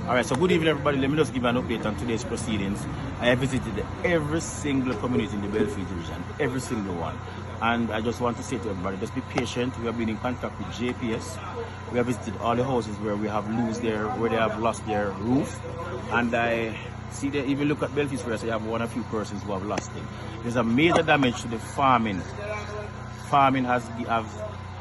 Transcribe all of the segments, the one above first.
All right, so good evening, everybody. Let me just give you an update on today's proceedings. I have visited every single community in the Belfield division, every single one. And I just want to say to everybody, just be patient. We have been in contact with JPS. We have visited all the houses where we have where they have lost their roof. And I see that if you look at Belfield Square, so you have one or few persons who have lost it. There's a major damage to the farming. Farming has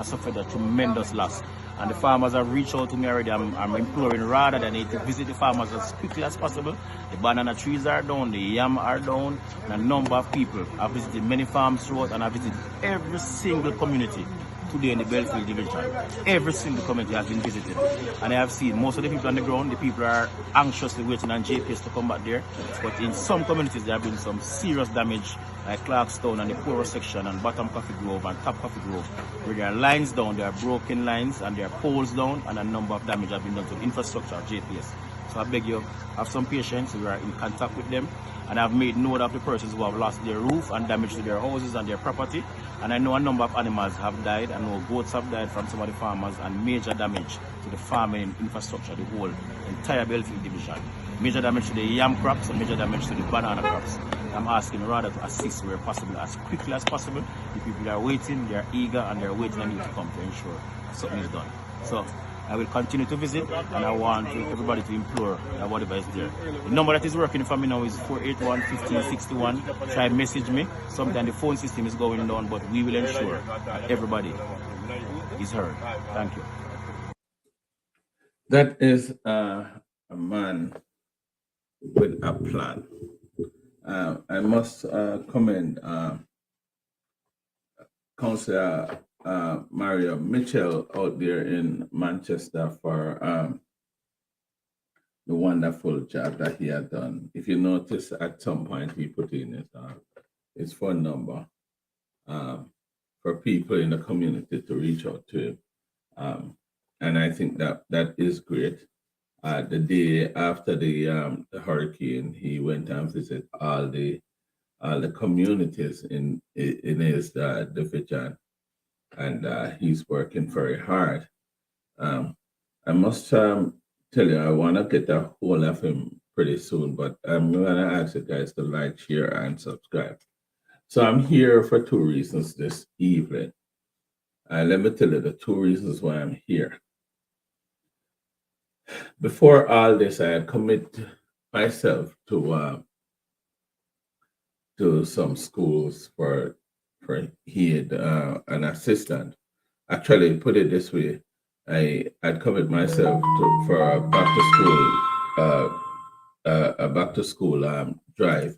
suffered a tremendous loss. And the farmers have reached out to me already. I'm imploring rather than it to visit the farmers as quickly as possible. The banana trees are down, the yam are down, and a number of people have visited many farms throughout, and I've visited every single community today in the Belfield division. Every single community has been visited. And I have seen most of the people on the ground, the people are anxiously waiting on JPS to come back there. But in some communities there have been some serious damage, like Clarkstown and the poorer section and Bottom Coffee Grove and Top Coffee Grove, where there are lines down, there are broken lines and there are poles down, and a number of damage have been done to the infrastructure of JPS. So I beg you, have some patience. We are in contact with them, and I've made note of the persons who have lost their roof and damage to their houses and their property. And I know a number of animals have died. I know goats have died from some of the farmers, and major damage to the farming infrastructure, the whole entire Belfield division. Major damage to the yam crops and major damage to the banana crops. I'm asking rather to assist where possible, as quickly as possible. The people are waiting, they are eager, and they are waiting on you to come to ensure something is done. So I will continue to visit, and I want everybody to implore that whatever is there. The number that is working for me now is 481-1561. Try message me. Sometimes the phone system is going down, but we will ensure that everybody is heard. Thank you. That is a man with a plan. I must commend Councillor Mario Mitchell out there in Manchester for the wonderful job that he had done. If you notice, at some point he put in his phone number for people in the community to reach out to him. And I think that is great. The day after the hurricane, he went and visited all the communities in his division, and he's working very hard. I must tell you, I want to get a hold of him pretty soon, but I'm going to ask you guys to like, share, and subscribe. So I'm here for two reasons this evening. Let me tell you the two reasons why I'm here. Before all this, I had committed myself to some schools for head an assistant. Actually, put it this way, I had committed myself for a back to school drive,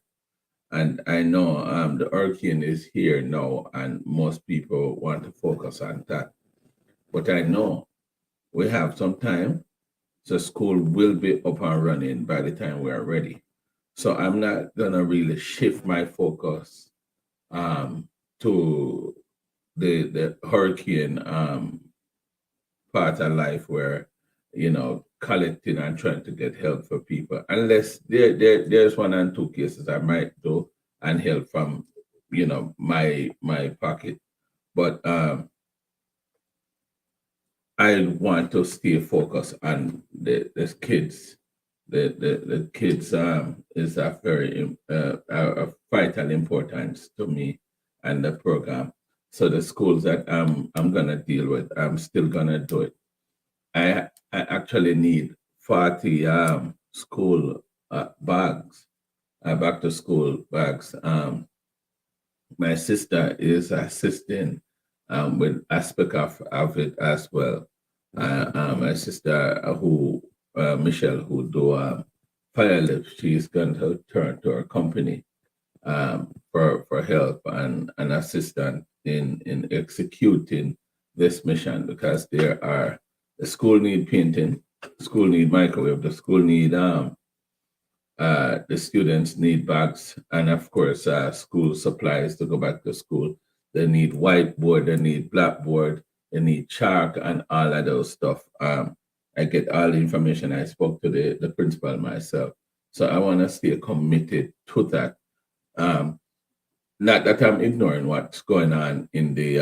and I know the hurricane is here now, and most people want to focus on that. But I know we have some time. So school will be up and running by the time we are ready. So I'm not gonna really shift my focus to the hurricane part of life where collecting and trying to get help for people. Unless there's one and two cases I might do and help from my pocket. But I want to stay focused on the kids. The kids is a very a vital importance to me and the program. So the schools that I'm gonna deal with, I'm still gonna do it. I actually need 40 school bags, back to school bags. My sister is assisting with aspect of it as well. My sister, Michelle, who do fire lift, she's going to turn to her company for help and assistance in executing this mission, because the school need painting, school need microwave, the school need the students need bags, and of course school supplies to go back to school. They need whiteboard, they need blackboard, they need chalk, and all of those stuff. I get all the information. I spoke to the principal myself, so I want to stay committed to that. Not that I'm ignoring what's going on in the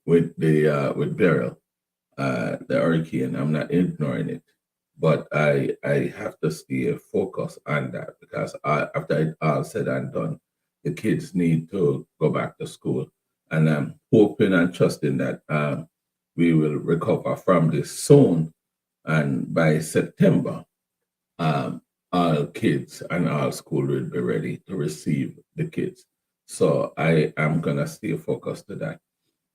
with Beryl. the hurricane. I'm not ignoring it, but I have to stay focused on that because after it all said and done, the kids need to go back to school, and I'm hoping and trusting that we will recover from this soon, and by September, um, all kids and all school will be ready to receive the kids. So I am gonna stay focused to that.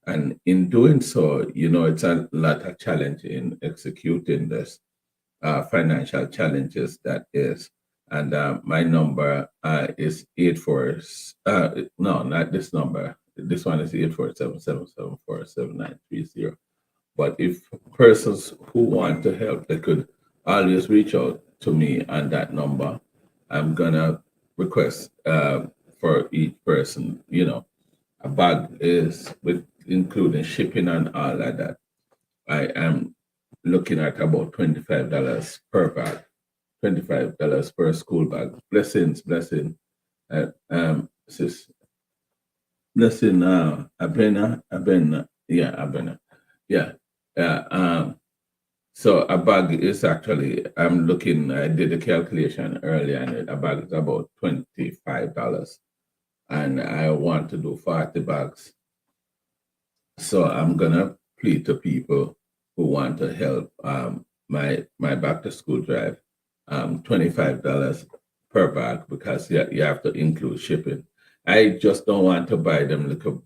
And in doing so, it's a lot of challenge in executing this financial challenges that is. And my number is 84. No, not this number. This one is 847-774-7930. But if persons who want to help, they could always reach out to me on that number. I'm gonna request for each person, a bag is with including shipping and all of that. I am looking at about $25 per bag, $25 per school bag. Blessing, sis, blessing. Abena, yeah. Uh, um, so a bag is actually, I'm looking. I did the calculation earlier, and a bag is about $25, and I want to do 40 bags. So I'm gonna plead to people who want to help my back to school drive, $25 per bag because you have to include shipping. I just don't want to buy them like a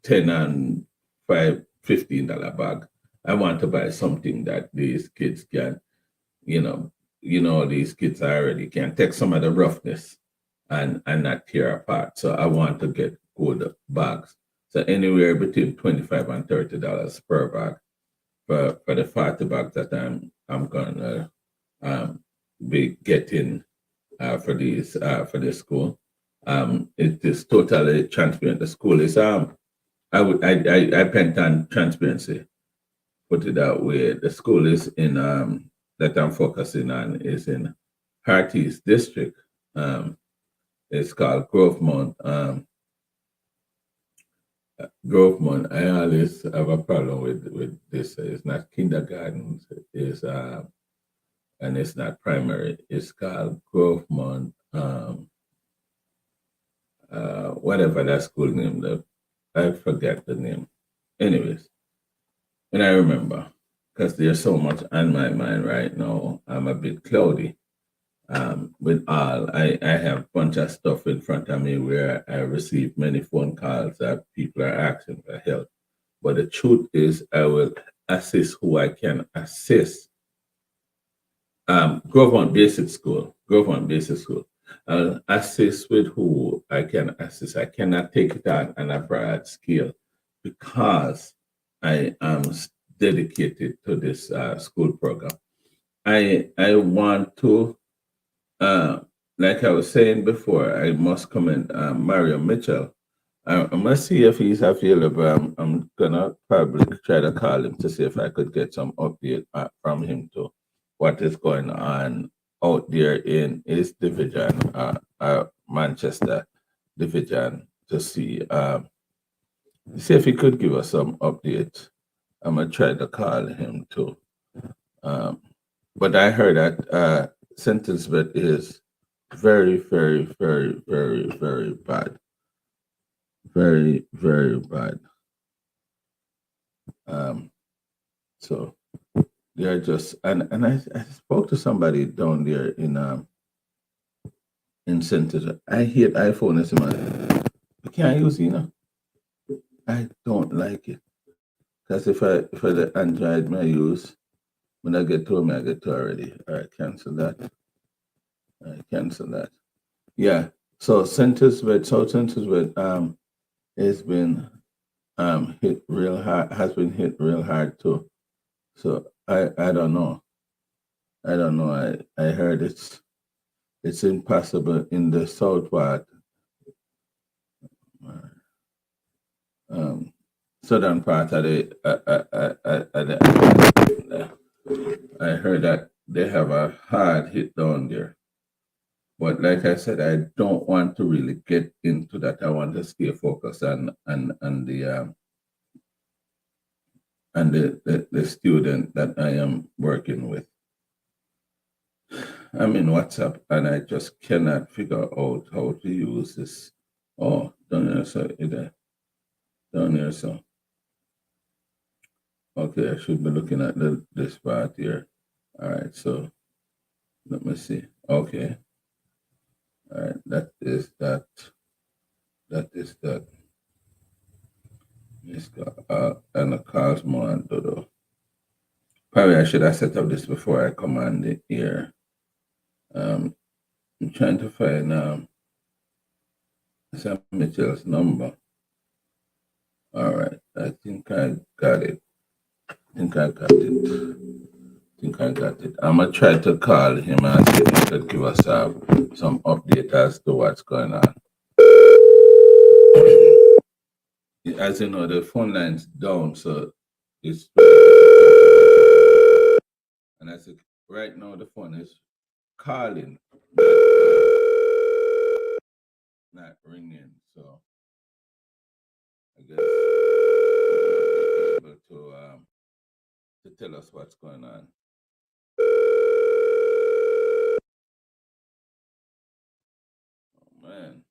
10 and 5, $15 bag. I want to buy something that these kids can, you know, these kids already can take some of the roughness and not tear apart. So I want to get good bags. So anywhere between $25 and $30 per bag for the 40 bags that I'm gonna be getting for this school. It is totally transparent. The school is I pent on transparency. Put it that way. The school is in that I'm focusing on is in Hearties District. It's called Grovemont. Grovemont. I always have a problem with this. It's not kindergarten. It's and it's not primary. It's called Grovemont. Whatever that school name. I forget the name. Anyways, and I remember because there's so much on my mind right now. I'm a bit cloudy. With all, I have a bunch of stuff in front of me where I receive many phone calls that people are asking for help. But the truth is, I will assist who I can assist. Government Basic School, Government Basic School. I'll assist with who I can assist. I cannot take it on a broad scale because I am dedicated to this school program. I want to like I was saying before, I must comment Mario Mitchell. I must see if he's available. I'm gonna probably try to call him to see if I could get some update from him to what is going on out there in his division, Manchester division, to see if he could give us some update. I'm gonna try to call him too. Um, but I heard that St. Elizabeth is very, very, very, very, very bad. Very, very bad. Um, so they are just and I spoke to somebody down there in St. Elizabeth. I hate iPhone as man. I can't use I don't like it. Because if I the Android may use when I get to them, I get to already. All right, cancel that. All right, cancel that. Yeah. So St. Elizabeth, South St. Elizabeth has been hit real hard, has been hit real hard too. So I don't know. I don't know. I heard it's impossible in the south part, um, southern part of the. I heard that they have a hard hit down there. But like I said, I don't want to really get into that. I want to stay focused on and the student that I am working with. I'm in WhatsApp and I just cannot figure out how to use this. Oh, down here, so down here, so. Okay, I should be looking at this part here. All right, so let me see. Okay. All right, that is that. That is that. And a Cosmo and Dodo. Probably I should have set up this before I command it here. I'm trying to find Sam Mitchell's number. All right, I think I got it. I think I got it. I'm gonna try to call him and see if he could give us some update as to what's going on. As you know, the phone line's down, so it's and I said right now the phone is calling, not ringing. So I guess we'll be able to tell us what's going on. Oh man.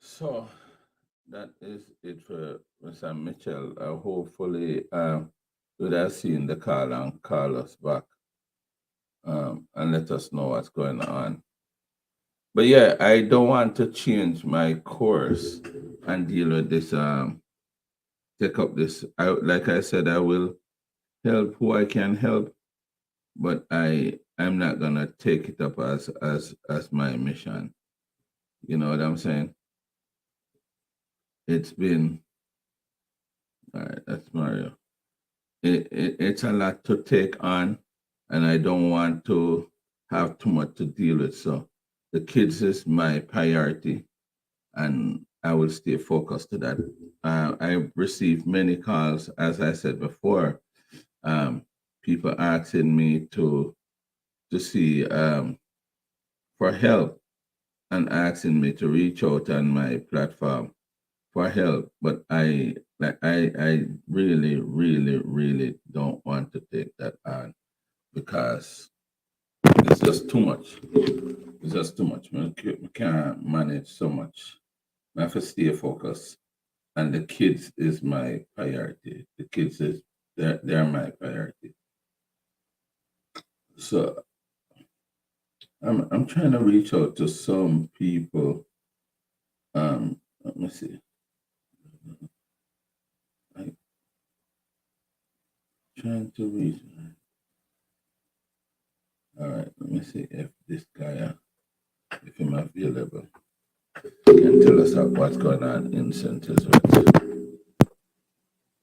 So that is it for Mr. Mitchell. Hopefully, would have seen the call and call us back and let us know what's going on. But yeah, I don't want to change my course and deal with this. Take up this. Like I said, I will help who I can help, but I'm not gonna take it up as my mission. You know what I'm saying? It's been all right. That's Mario. It's a lot to take on, and I don't want to have too much to deal with. So the kids is my priority, and I will stay focused to that. I received many calls, as I said before, people asking me to see for help and asking me to reach out on my platform for help, but I really, really, really don't want to take that on because it's just too much. It's just too much. We can't manage so much. I have to stay focused, and the kids is my priority. The kids is they're my priority. So I'm trying to reach out to some people. Let me see. I'm trying to reach. All right, let me see if this guy, if he's available, can tell us what's going on in St. Elizabeth.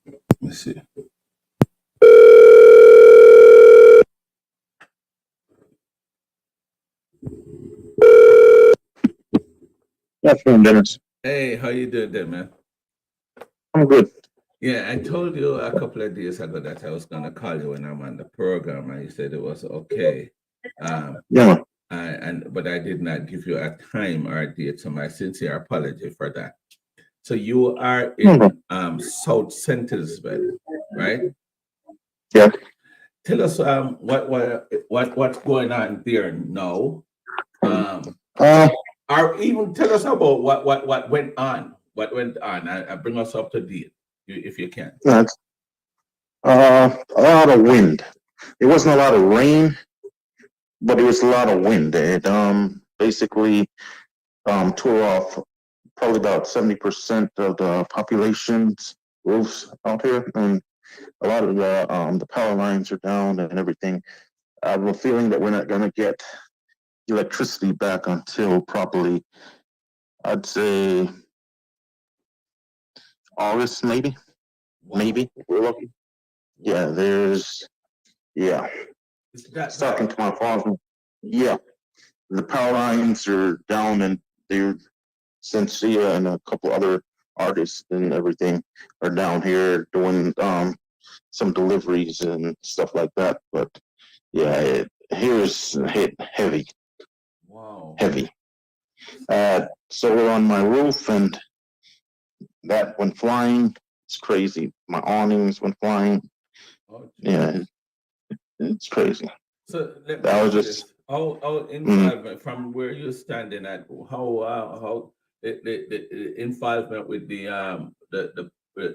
Let me see. Afternoon, Dennis. Hey, how you doing there, man? I'm good. Yeah, I told you a couple of days ago that I was gonna call you when I'm on the program, and you said it was okay. Yeah. But I did not give you a time or a date, so my sincere apology for that. So you are in South St. Elizabeth, right? Yeah. Tell us what's going on there now. Or even tell us about what went on. What went on? I bring us up to date, if you can. That's a lot of wind. It wasn't a lot of rain, but it was a lot of wind. It basically tore off probably about 70% of the population's roofs out here, and a lot of the power lines are down and everything. I have a feeling that we're not going to get electricity back until probably, I'd say, August, maybe. Wow. Maybe if we're lucky. Yeah, That's talking to my father. Yeah, the power lines are down, and they're Sensia and a couple other artists and everything are down here doing some deliveries and stuff like that. But yeah, here's hit heavy, Wow. heavy. Solar on my roof, and that went flying. It's crazy. My awnings went flying. Oh, Yeah, it's crazy. so let me I was ask you just, this: how mm, involvement from where you're standing at? How the involvement with the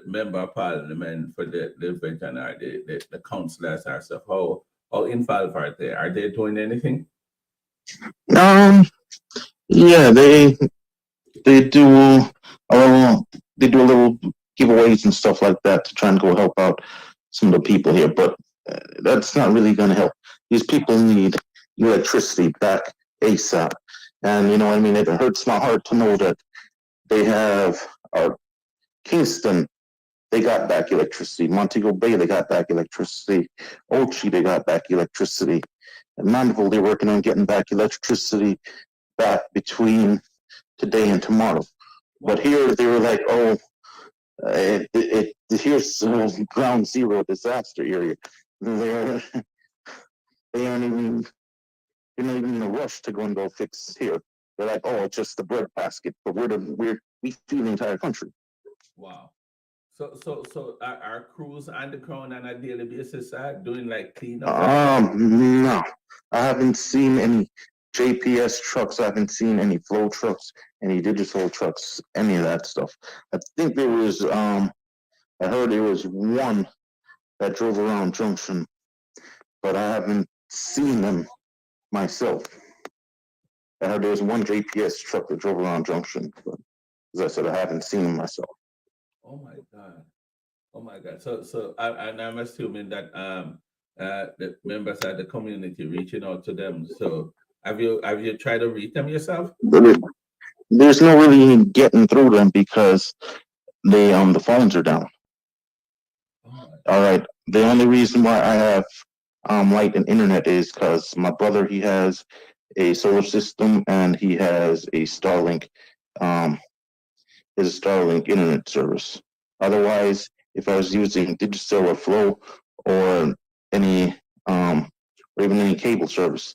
member of parliament for the event or the councillors or stuff? How involved are they? Are they doing anything? um, yeah, they do they do a little giveaways and stuff like that to try and go help out some of the people here, but that's not really going to help. These people need electricity back ASAP, and you know, I mean, it hurts my heart to know that they have Kingston. They got back electricity. Montego Bay, they got back electricity. Ochi, they got back electricity. And Mandeville, they're working on getting back electricity back between today and tomorrow. But here they were like, oh, here's ground zero disaster area. They're, they aren't even, they're not even in a rush to go and go fix here. They're like, oh, it's just the bread basket, but we feed the entire country. Wow. So are crews on the ground on a daily basis doing like cleanup and stuff? No, I haven't seen any JPS trucks. I haven't seen any flow trucks, any digital trucks, any of that stuff. I think there was, I heard there was one that drove around Junction, but I haven't seen them myself. I heard there was one JPS truck that drove around Junction, but as I said, I haven't seen them myself. Oh my God. Oh my God. And I'm assuming that the members of the community reaching out to them. So have you tried to reach them yourself? But there's no really getting through them because the phones are down. Oh my All right. The only reason why I have light and internet is because my brother, he has a solar system and he has a Starlink, internet service. Otherwise, if I was using digital or flow or any or even any cable service,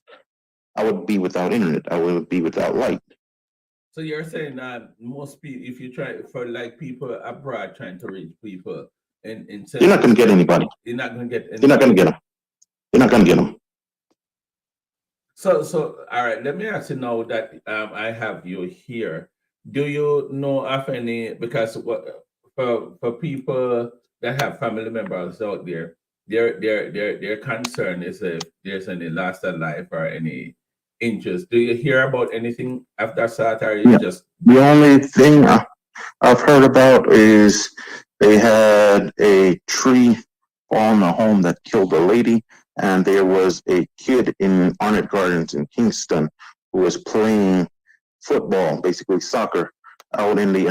I would be without internet. I would be without light. So you're saying that most people, if you try for like people abroad trying to reach people in You're St. not going to get Elizabeth, anybody. you're not going to get You're not going to anybody. get them. You're not going to get them. So all right, let me ask you now that I have you here. Do you know of any, because for people that have family members out there, their concern is if there's any loss of life or any injuries. Do you hear about anything of that sort, or you Yeah. just The only thing I've heard about is they had a tree fall in a home that killed a lady, and there was a kid in Arnott Gardens in Kingston who was playing football, basically soccer, out in the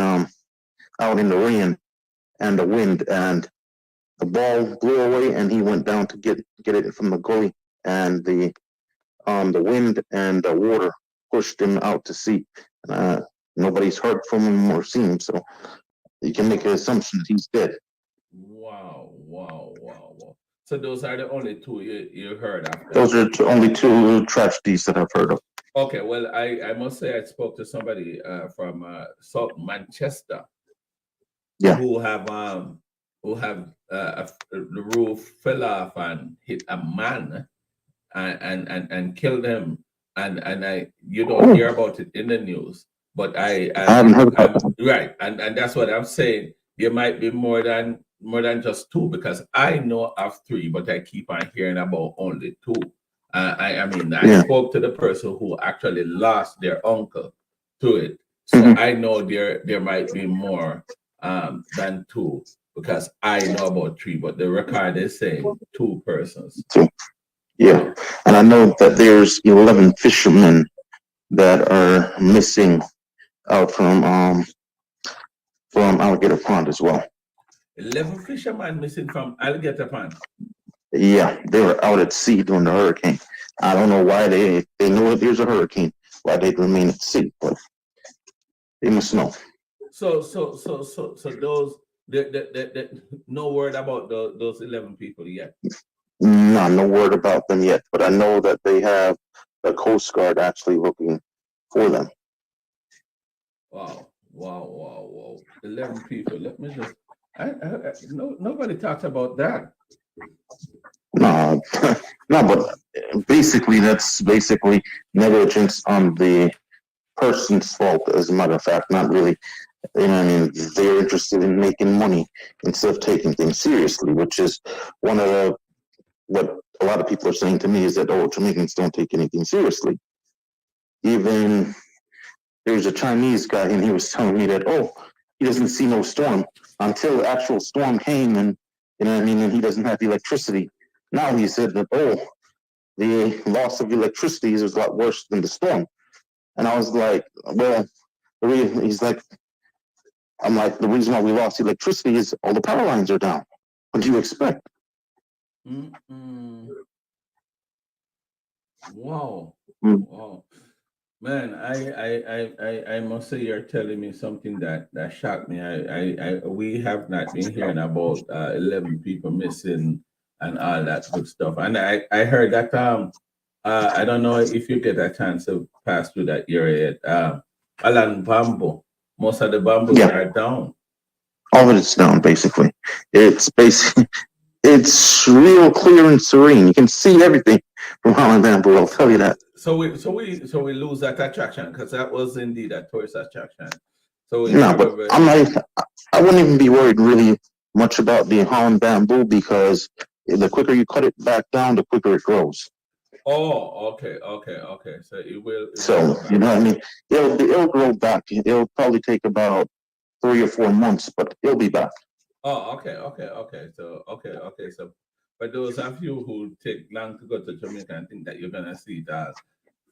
rain and the wind, and the ball blew away, and he went down to get it from the goalie, and the wind and the water pushed him out to sea. Nobody's heard from him or seen him, so you can make an assumption that he's dead. wow. So those are the only two you heard of that. Those are only two tragedies that I've heard of. Okay, well, I must say I spoke to somebody from South Manchester Yeah. who have the roof fell off and hit a man and killed him, and I you don't hear about it in the news, but I haven't heard about I'm right, and that's what I'm saying. There might be more than just two, because I know of three, but I keep on hearing about only two. I Yeah. spoke to the person who actually lost their uncle to it, so Mhm. I know there might be more than two, because I know about three, but the record is saying two persons. So, yeah. Wow. And I know that there's 11 fishermen that are missing out from Alligator Pond as well. 11 fishermen missing from Alligator Pond. Yeah, they were out at sea during the hurricane. I don't know why they know that there's a hurricane, why they'd remain at sea, but they must know. So those no word about those 11 people yet. No word about them yet, but I know that they have the Coast Guard actually looking for them. Wow, wow, wow, wow. 11 people. Let me just, no, nobody talks about that. No, no, but basically, that's basically negligence on the person's fault, as a matter of fact, not really. You know, I mean, they're interested in making money instead of taking things seriously, which is one of the what a lot of people are saying to me is that, oh, Jamaicans don't take anything seriously. Even there's a Chinese guy, and he was telling me that, oh, he doesn't see no storm until the actual storm came, and you know what I mean, and he doesn't have electricity. Now he said that, oh, the loss of electricity is a lot worse than the storm. And I was like, well, he's like, I'm like, the reason why we lost electricity is all the power lines are down. What do you expect? Mm-mm. Wow. Mm. Wow. Man, I must say you're telling me something that shocked me. We have not been hearing about 11 people missing and all that good stuff. And I heard that I don't know if you get a chance to pass through that area yet. Along bamboo, most of the bamboos Yeah, are down. all of it's down basically. It's basically it's real clear and serene. You can see everything from Holland Bamboo. I'll tell you that. So we lose that attraction because that was indeed a tourist attraction. So we No, but probably I'm lose. not. I wouldn't even be worried really much about the Holland Bamboo because the quicker you cut it back down, the quicker it grows. Oh, okay. So it will So go you back. know what I mean. It'll grow back. It'll probably take about 3 or 4 months, but it'll be back. Oh, okay. So for those of you who take long to go to Jamaica and think that you're gonna see it all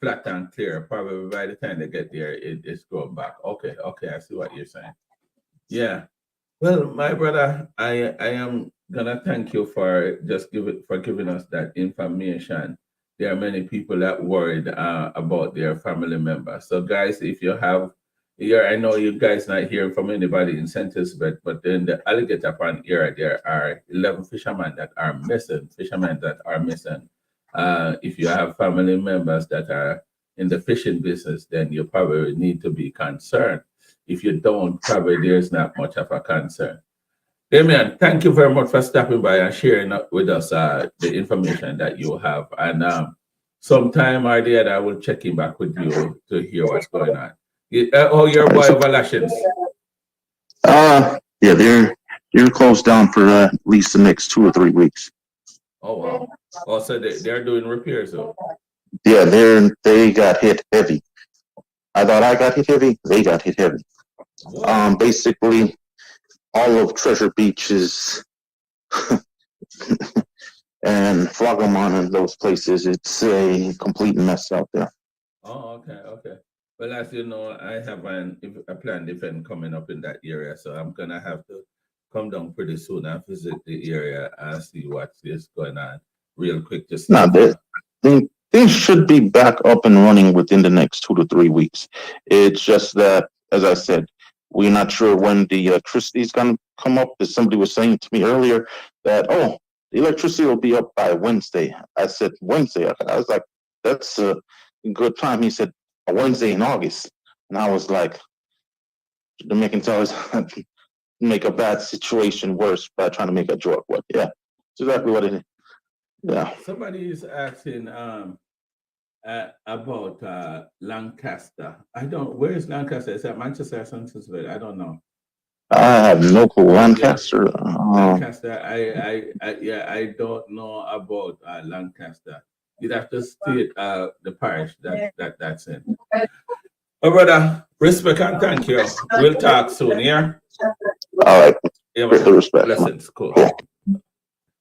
flat and clear, probably by the time they get there, it's going back. Okay, I see what you're saying. Yeah. Well, my brother, I am gonna thank you for giving us that information. There are many people that worried about their family members. So, guys, if you have here, I know you guys not hearing from anybody in St. Elizabeth, but in the Alligator Pond area, there are 11 fishermen that are missing. Fishermen that are missing. If you have family members that are in the fishing business, then you probably need to be concerned. If you don't, probably there's not much of a concern. Damian, thank you very much for stopping by and sharing with us the information that you have. And sometime or the other, I will check in back with you to hear what's going on. Oh, your All right, boy so, over Lashins. yeah, they're closed down for at least the next 2 or 3 weeks. Oh, wow. Also, they're doing repairs, though. Yeah, they got hit heavy. I thought I got hit heavy. They got hit heavy. Whoa. Basically, all of Treasure Beach is and Flagomon and those places. It's a complete mess out there. Oh, okay. Well, as you know, I have a planned event coming up in that area, so I'm gonna have to come down pretty soon and visit the area and see what is going on real quick to see Now, if things should be back up and running within the next 2 to 3 weeks. It's just that, as I said, we're not sure when the electricity is going to come up. As somebody was saying to me earlier, that, oh, the electricity will be up by Wednesday. I said, Wednesday? I was like, that's a good time. He said, a Wednesday in August. And I was like, Jamaican tellers make a bad situation worse by trying to make a joke. What? Yeah, it's exactly what it is. Yeah. somebody is asking about Lancaster. I don't. Where is Lancaster? Is that Manchester or St. Elizabeth? I don't know. I have no clue. Yeah, Lancaster. Lancaster. Yeah, I don't know about Lancaster. You'd have to state the parish that's in. Oh, brother, respect and thank you. We'll talk soon. Yeah. All right. Yeah, Greatly man. respect. Blessings. Cool.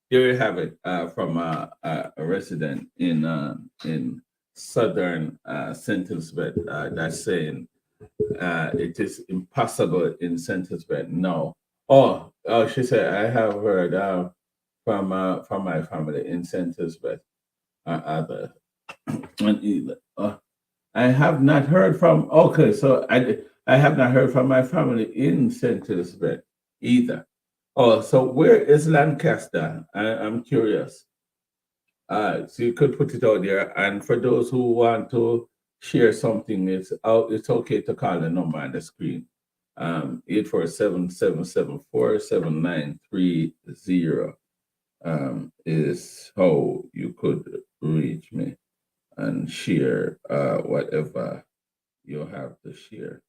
Here you have it from a resident in southern St. Elizabeth that's saying it is impossible in St. Elizabeth. No. Oh, she said I have heard from my family in St. Elizabeth. Other and either. I have not heard from. Okay, so I have not heard from my family in St. Elizabeth either. Oh, so where is Lancaster? I'm curious. So you could put it out there. And for those who want to share something, it's out. It's okay to call the number on the screen. 847-774-7930 is how you could reach me and share whatever you have to share.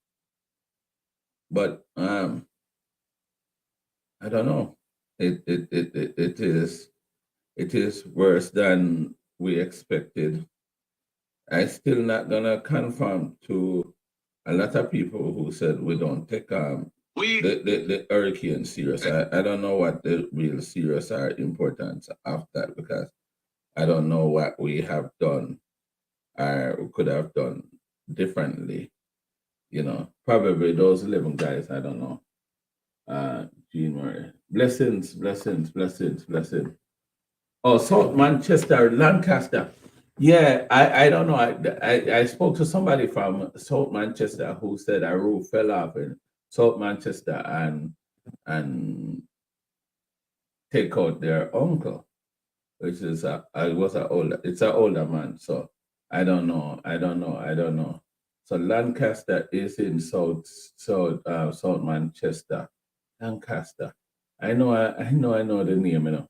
But I don't know. It is worse than we expected. I still not gonna confirm to a lot of people who said we don't take the hurricane serious. I don't know what the real serious or importance of that, because I don't know what we have done or could have done differently. Probably those 11 guys, I don't know. Jean Murray. Blessings, blessings, blessings, blessings. Oh, South Manchester, Lancaster. Yeah, I don't know. I spoke to somebody from South Manchester who said a roof fell off in South Manchester and take out their uncle, which is it's an older man. So I don't know. So Lancaster is in South Manchester. Lancaster. I know the name,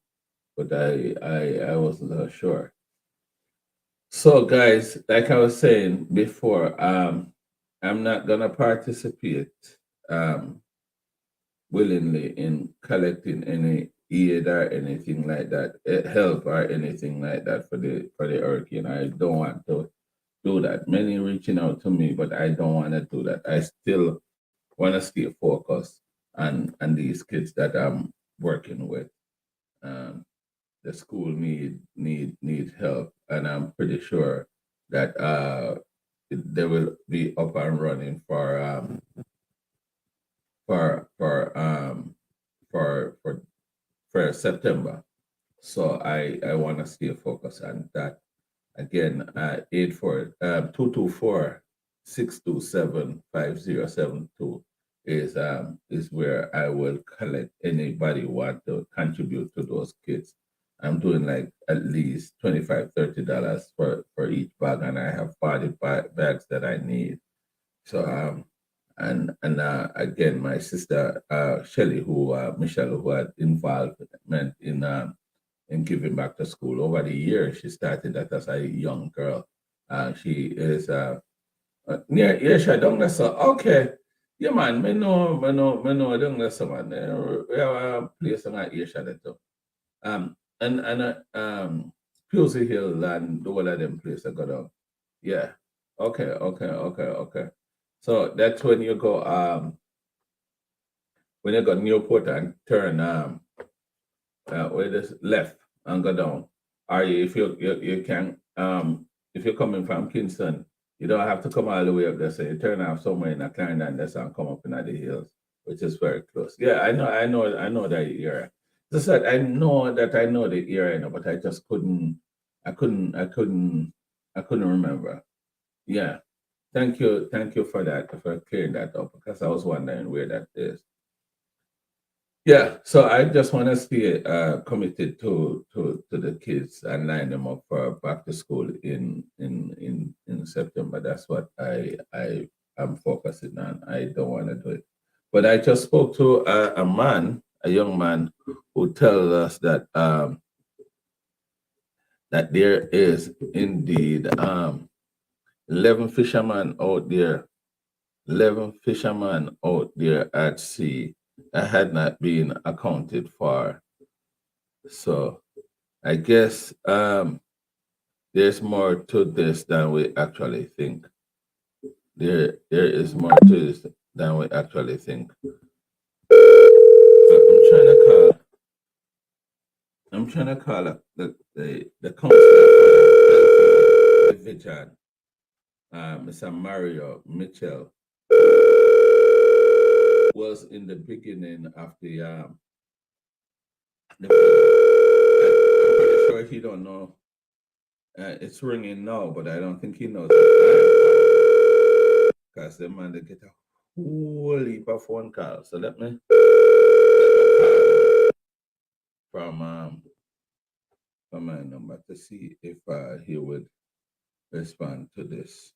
but I wasn't sure. So guys, like I was saying before, I'm not gonna participate willingly in collecting any aid or anything like that, help or anything like that for the hurricane. I don't want to do that. Many reaching out to me, but I don't want to do that. I still want to stay focused on these kids that I'm working with. Um, the school need help, and I'm pretty sure that they will be up and running for for um for September. So I want to stay focused on that. Again, 224-627-5072 is where I will collect anybody who want to contribute to those kids. I'm doing like at least $25-$30 for each bag, and I have 40 bags that I need. So again, my sister Shelly, who Michelle, who had involvement in giving back to school over the years. She started that as a young girl. She is near Asia, don't listen. Okay. Yeah, man, me know, don't listen, man. We have a place in Asia that too. And Pusey Hill and the whole of them place I go down. Yeah. Okay. So that's when you go Newport and turn where this left and go down. Or if you can if you're coming from Kingston, you don't have to come all the way up there. So you turn off somewhere in a Clarendon that's and come up in the hills, which is very close. Yeah, I know that area. Just that I know the area, but I just I couldn't remember. Yeah. Thank you for that, for clearing that up, because I was wondering where that is. Yeah, so I just want to stay committed to the kids and line them up for back to school in September. That's what I am focusing on. I don't want to do it, but I just spoke to a young man, who tells us that that there is indeed 11 fishermen out there 11 fishermen out there at sea that had not been accounted for. So I guess there's more to this than we actually think. There is more to this than we actually think. I'm trying to call. I'm trying to call up the counselor for the division, Mr. Mario Mitchell, was in the beginning of the I'm pretty sure he don't know. It's ringing now, but I don't think he knows the time, because the man they get a whole heap of phone calls. So let me call from from my number to see if he would respond to this,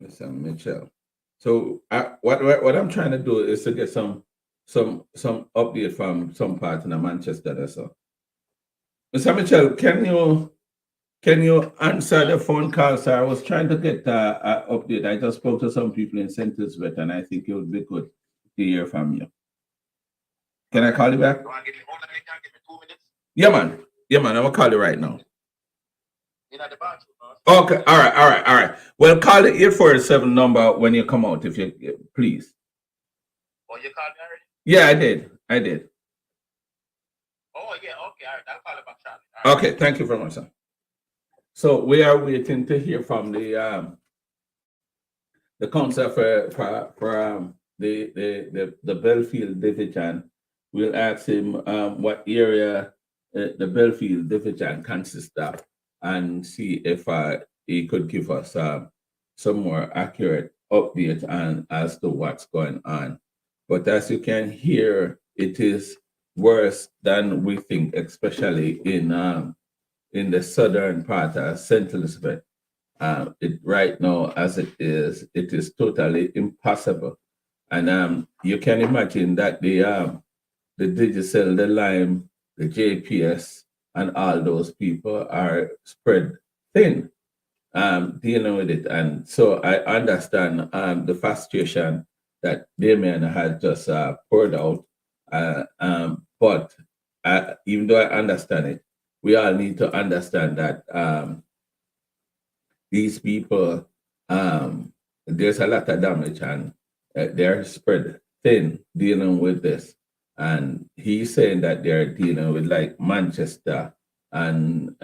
Mr. Mitchell. So what I'm trying to do is to get some update from some part in Manchester. That's all. Mr. Mitchell, can you answer the phone call, sir? I was trying to get an update. I just spoke to some people in St. Elizabeth, and I think it would be good to hear from you. Can I call you back? Give me 2 minutes? Yeah, man. Yeah, man. I'm gonna call you right now. Okay. All right. Well, call the 847 number when you come out, if you please. Oh, you called me already? Yeah, I did. Oh, yeah. Okay. All right. I'll call you back shortly. Right. Okay. Thank you very much, sir. So we are waiting to hear from the council for the Belfield division. We'll ask him what area the Belfield division consists of, and see if he could give us some more accurate update on as to what's going on. But as you can hear, it is worse than we think, especially in the southern part of St. Elizabeth. Right now, as it is totally impossible. And you can imagine that the Digicel, the Lime, the JPS, and all those people are spread thin, dealing with it. And so I understand the frustration that Damien had just poured out. But even though I understand it, we all need to understand that these people, there's a lot of damage, and they're spread thin dealing with this. And he's saying that they're dealing with like Manchester and,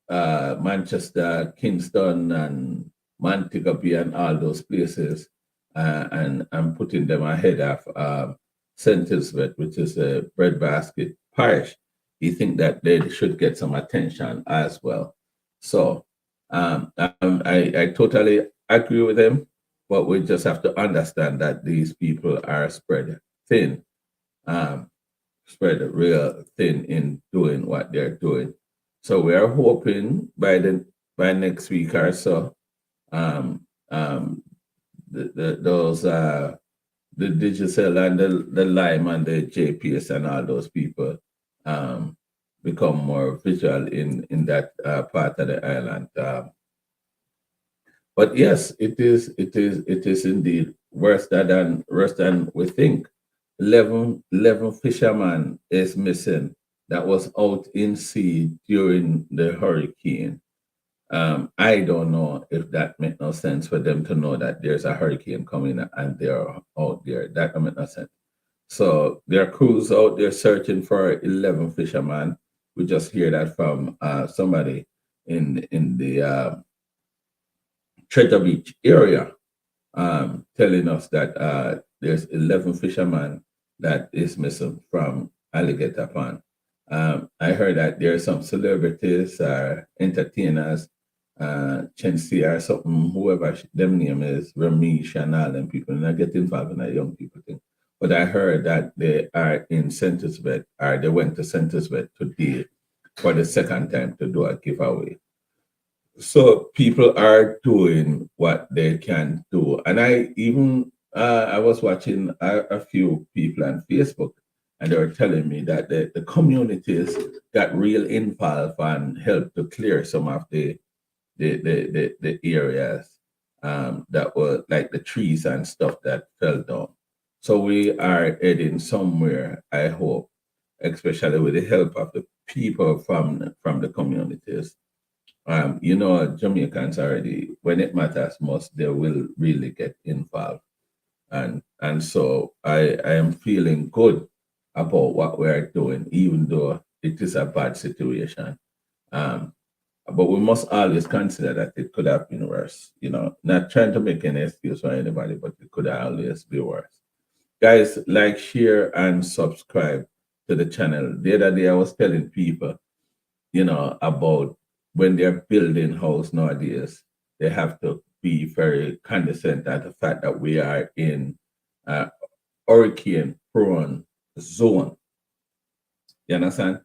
Manchester, Kingston, and Montego Bay, and all those places, and putting them ahead of St. Elizabeth, which is a breadbasket parish. He think that they should get some attention as well. So I totally agree with him, but we just have to understand that these people are spread thin, spread real thin in doing what they're doing. So we are hoping by next week or so, the Digicel and the Lime and the JPS and all those people become more visual in that part of the island. But yes, it is indeed worse than we think. 11 fishermen is missing that was out in sea during the hurricane. I don't know if that makes no sense for them to know that there's a hurricane coming and they're out there. That don't make no sense. So there are crews out there searching for 11 fishermen. We just hear that from somebody in the Treasure Beach area, telling us that there's 11 fishermen that is missing from Alligator Pond. I heard that there are some celebrities, entertainers, Chensi or something, whoever them name is, Ramesh and all them people, and I get involved in that young people thing. But I heard that they are in St. Elizabeth, or they went to St. Elizabeth today for the second time to do a giveaway. So people are doing what they can do. And I was watching a few people on Facebook, and they were telling me that the communities got real involved and helped to clear some of the areas that were like the trees and stuff that fell down. So we are heading somewhere, I hope, especially with the help of the people from the communities. Jamaicans already, when it matters most, they will really get involved. And so I am feeling good about what we're doing, even though it is a bad situation. But we must always consider that it could have been worse. Not trying to make any excuse for anybody, but it could always be worse. Guys, like, share, and subscribe to the channel. The other day I was telling people, about when they're building house nowadays, they have to be very condescending at the fact that we are in hurricane prone zone. You understand?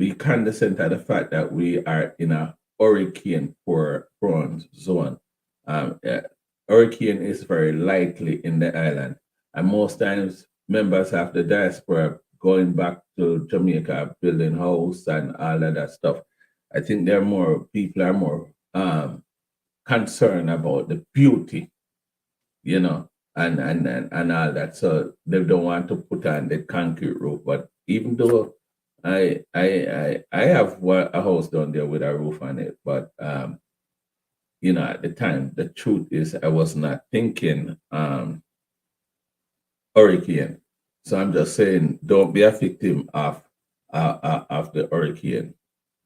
be condescending to the fact that we are in a hurricane prone zone. Hurricane is very likely in the island, and most times members of the diaspora going back to Jamaica, building house and all of that stuff. I think people are more concerned about the beauty, you know, and all that. So they don't want to put on the concrete roof. But even though I have a house down there with a roof on it, but you know, at the time, the truth is I was not thinking hurricane. So I'm just saying, don't be a victim of the hurricane.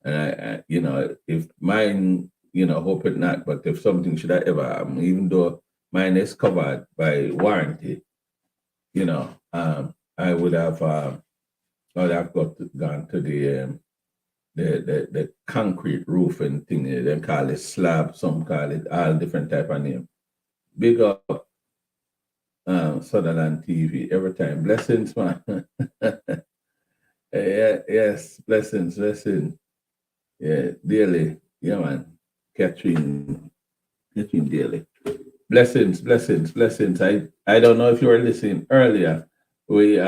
And you know, if mine, you know, hope it not, but if something should have ever happen, even though mine is covered by warranty, you know, I would have gone to the concrete roof and thing. They call it slab, some call it all different type of name. Big up Sutherland TV every time. Blessings, man. Yeah, yes, blessings. Yeah, daily. Yeah, man. Catherine daily. Blessings. I don't know if you were listening earlier. We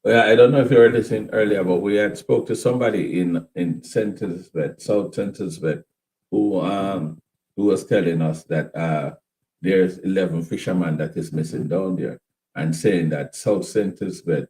I don't know if you were listening earlier, but we had spoke to somebody in St. Elizabeth, South St. Elizabeth, who was telling us that there's 11 fishermen that is missing down there, and saying that South St. Elizabeth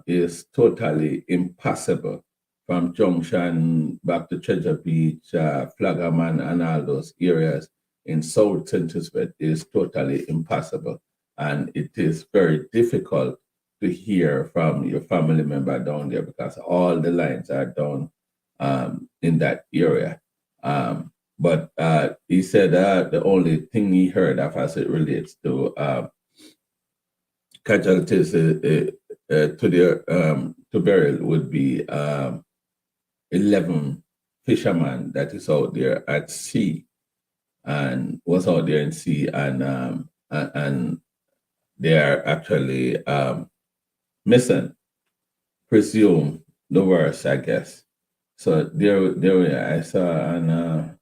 is totally impossible from Junction back to Treasure Beach, Flaggerman, and all those areas in South St. Elizabeth is totally impossible, and it is very difficult to hear from your family member down there because all the lines are down in that area. But he said the only thing he heard of as it relates to casualties to Beryl would be 11 fishermen that is out there at sea and was out there in sea, and they are actually missing. Presume the worst, I guess. So there I saw on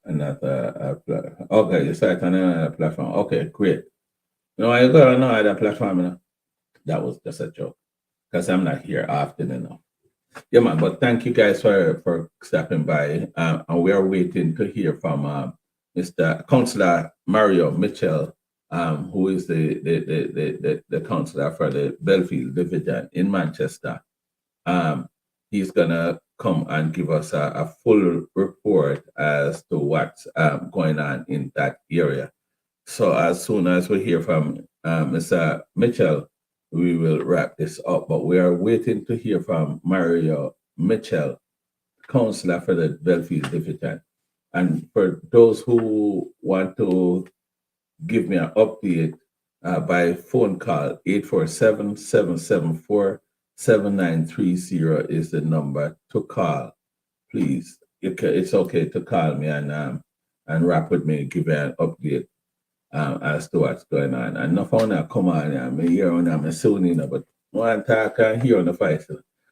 another platform. Okay, you saw it on another platform. Okay, great. No, I got on no other platform. You know? That was just a joke because I'm not here often enough. Yeah, man. But thank you guys for stopping by, and we are waiting to hear from Mr. Councillor Mario Mitchell, who is the councillor for the Belfield Division in Manchester. He's gonna come and give us a full report as to what's going on in that area. So as soon as we hear from Mr. Mitchell, we will wrap this up. But we are waiting to hear from Mario Mitchell, councillor for the Belfield Division. And for those who want to give me an update by phone call, 847-774-7930 is the number to call. Please, it's okay to call me and rap with me, give me an update as to what's going on. And not only come on, I'm here on I'm soon, but one talk and hear on the fight.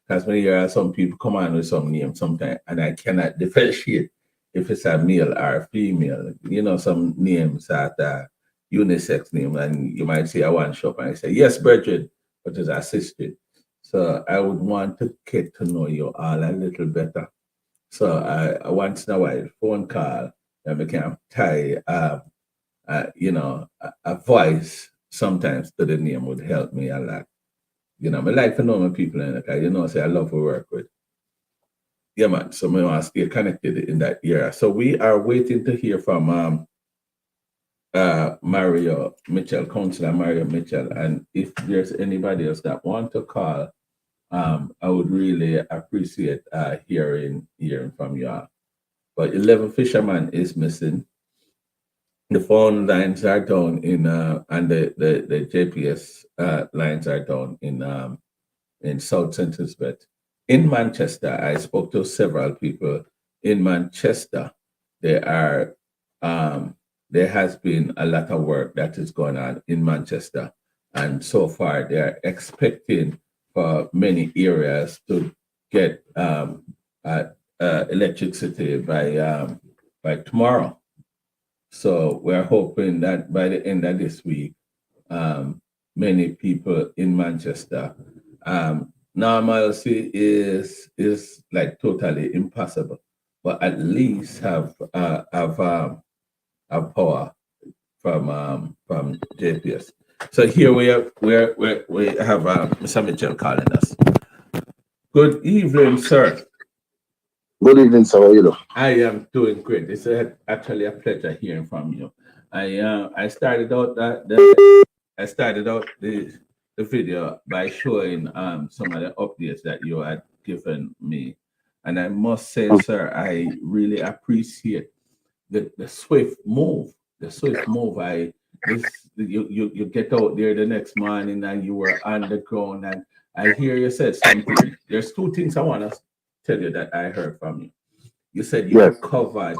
Because when you hear some people come on with some name sometimes, and I cannot differentiate if it's a male or a female. You know, some names that unisex name, and you might say I want shop, and I say, yes, Bridget, but it's assisted. So I would want to get to know you all a little better. So I once in a while, phone call, and we can tie you know, a voice sometimes to the name would help me a lot. You know, I like to know my people in it, you know, say I love to work with. Yeah, man. So I want to stay connected in that area. So we are waiting to hear from Mario Mitchell, Councillor Mario Mitchell. And if there's anybody else that want to call, I would really appreciate hearing from you all. But 11 fishermen is missing. The phone lines are down in and the GPS lines are down in South St. Elizabeth. In Manchester, I spoke to several people in Manchester. There has been a lot of work that is going on in Manchester, and so far they are expecting for many areas to get electricity by tomorrow. So we're hoping that by the end of this week, many people in Manchester, normalcy is like totally impossible, but at least have power from JPS. So here we have we have Mr. Mitchell calling us. Good evening, sir. Good evening, sir. How are you doing? I am doing great. It's actually a pleasure hearing from you. I started out the video by showing some of the updates that you had given me, and I must say, sir, I really appreciate the swift move. The swift move. You get out there the next morning and you were on the ground, and I hear you said something. There's two things I want to tell you that I heard from you. You said you Yes. covered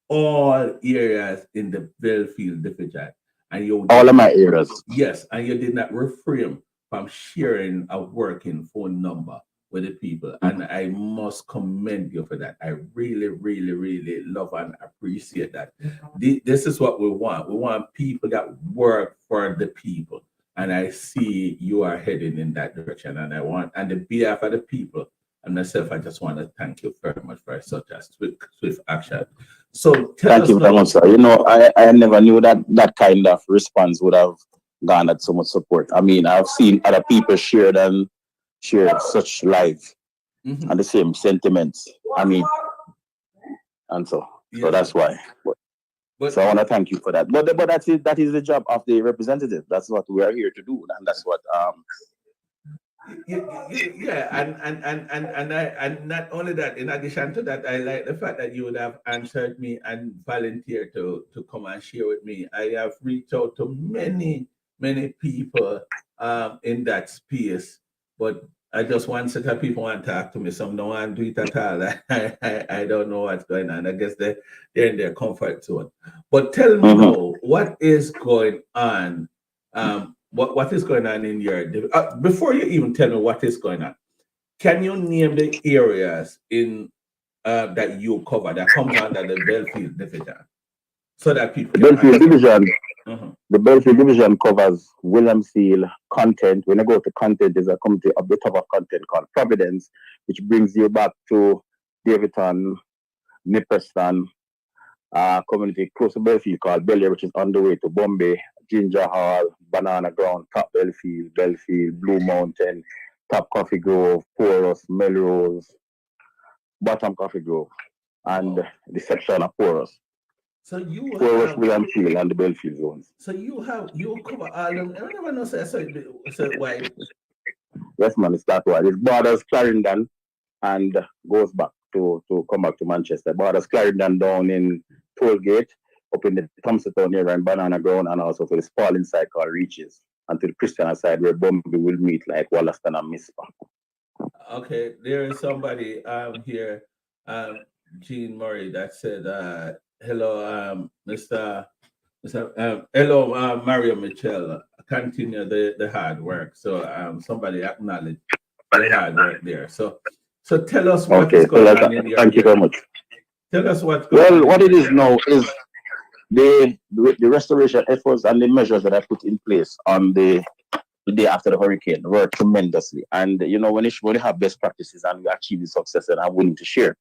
all areas in the Belfield division, and you All of my areas. yes, and you did not refrain from sharing a working phone number with the people, and I must commend you for that. I really, really, really love and appreciate that. This is what we want. We want people that work for the people, and I see you are heading in that direction. And on the behalf of the people and myself, I just want to thank you very much for such a swift action. So Thank you very much, sir. You know, I never knew that that kind of response would have garnered so much support. I mean, I've seen other people share such live and the same sentiments. I mean, and so that's why. So I want to thank you for that. But that is the job of the representative. That's what we are here to do, and that's what yeah, and not only that, in addition to that, I like the fact that you would have answered me and volunteered to come and share with me. I have reached out to many people in that space, but I just want set of people want to talk to me. Some don't want to do it at all. I don't know what's going on. I guess they're in their comfort zone. But tell me now, what is going on? What is going on in your before you even tell me what is going on, can you name the areas in that you cover that comes under the Belfield division so that people can Belfield division. The Belfield division covers Williamsfield, Content. When I go to Content, there's a community up the top of Content called Providence, which brings you back to Davidton, Nipperston, community close to Belfield called Beryl, which is on the way to Bombay, Ginger Hall, Banana Ground, Top Belfield, Blue Mountain, Top Coffee Grove, Porus, Melrose, Bottom Coffee Grove, and the section of Porus. So you Porus, Williamsfield, and the Belfield zones. So you cover all them. I never know so why. Yes, man, it's that wide. It borders Clarendon and goes back to come back to Manchester. Borders Clarendon down in Tollgate, up in the Thompson Town area and Banana Ground, and also to the Spalding side called Reaches, and to the Christian side where Bombay will meet like Wollaston and Mispa. Okay, there is somebody here, Jean Murray, that said, hello, hello, Mario Michel, continue the hard work. So somebody acknowledge the hard work there. So tell us what is going on in your Thank you very much. Tell us what's going on. Well, what it is now is the restoration efforts and the measures that I put in place on the day after the hurricane were tremendously. And you know, when you have best practices and you achieve the success that I'm willing to share,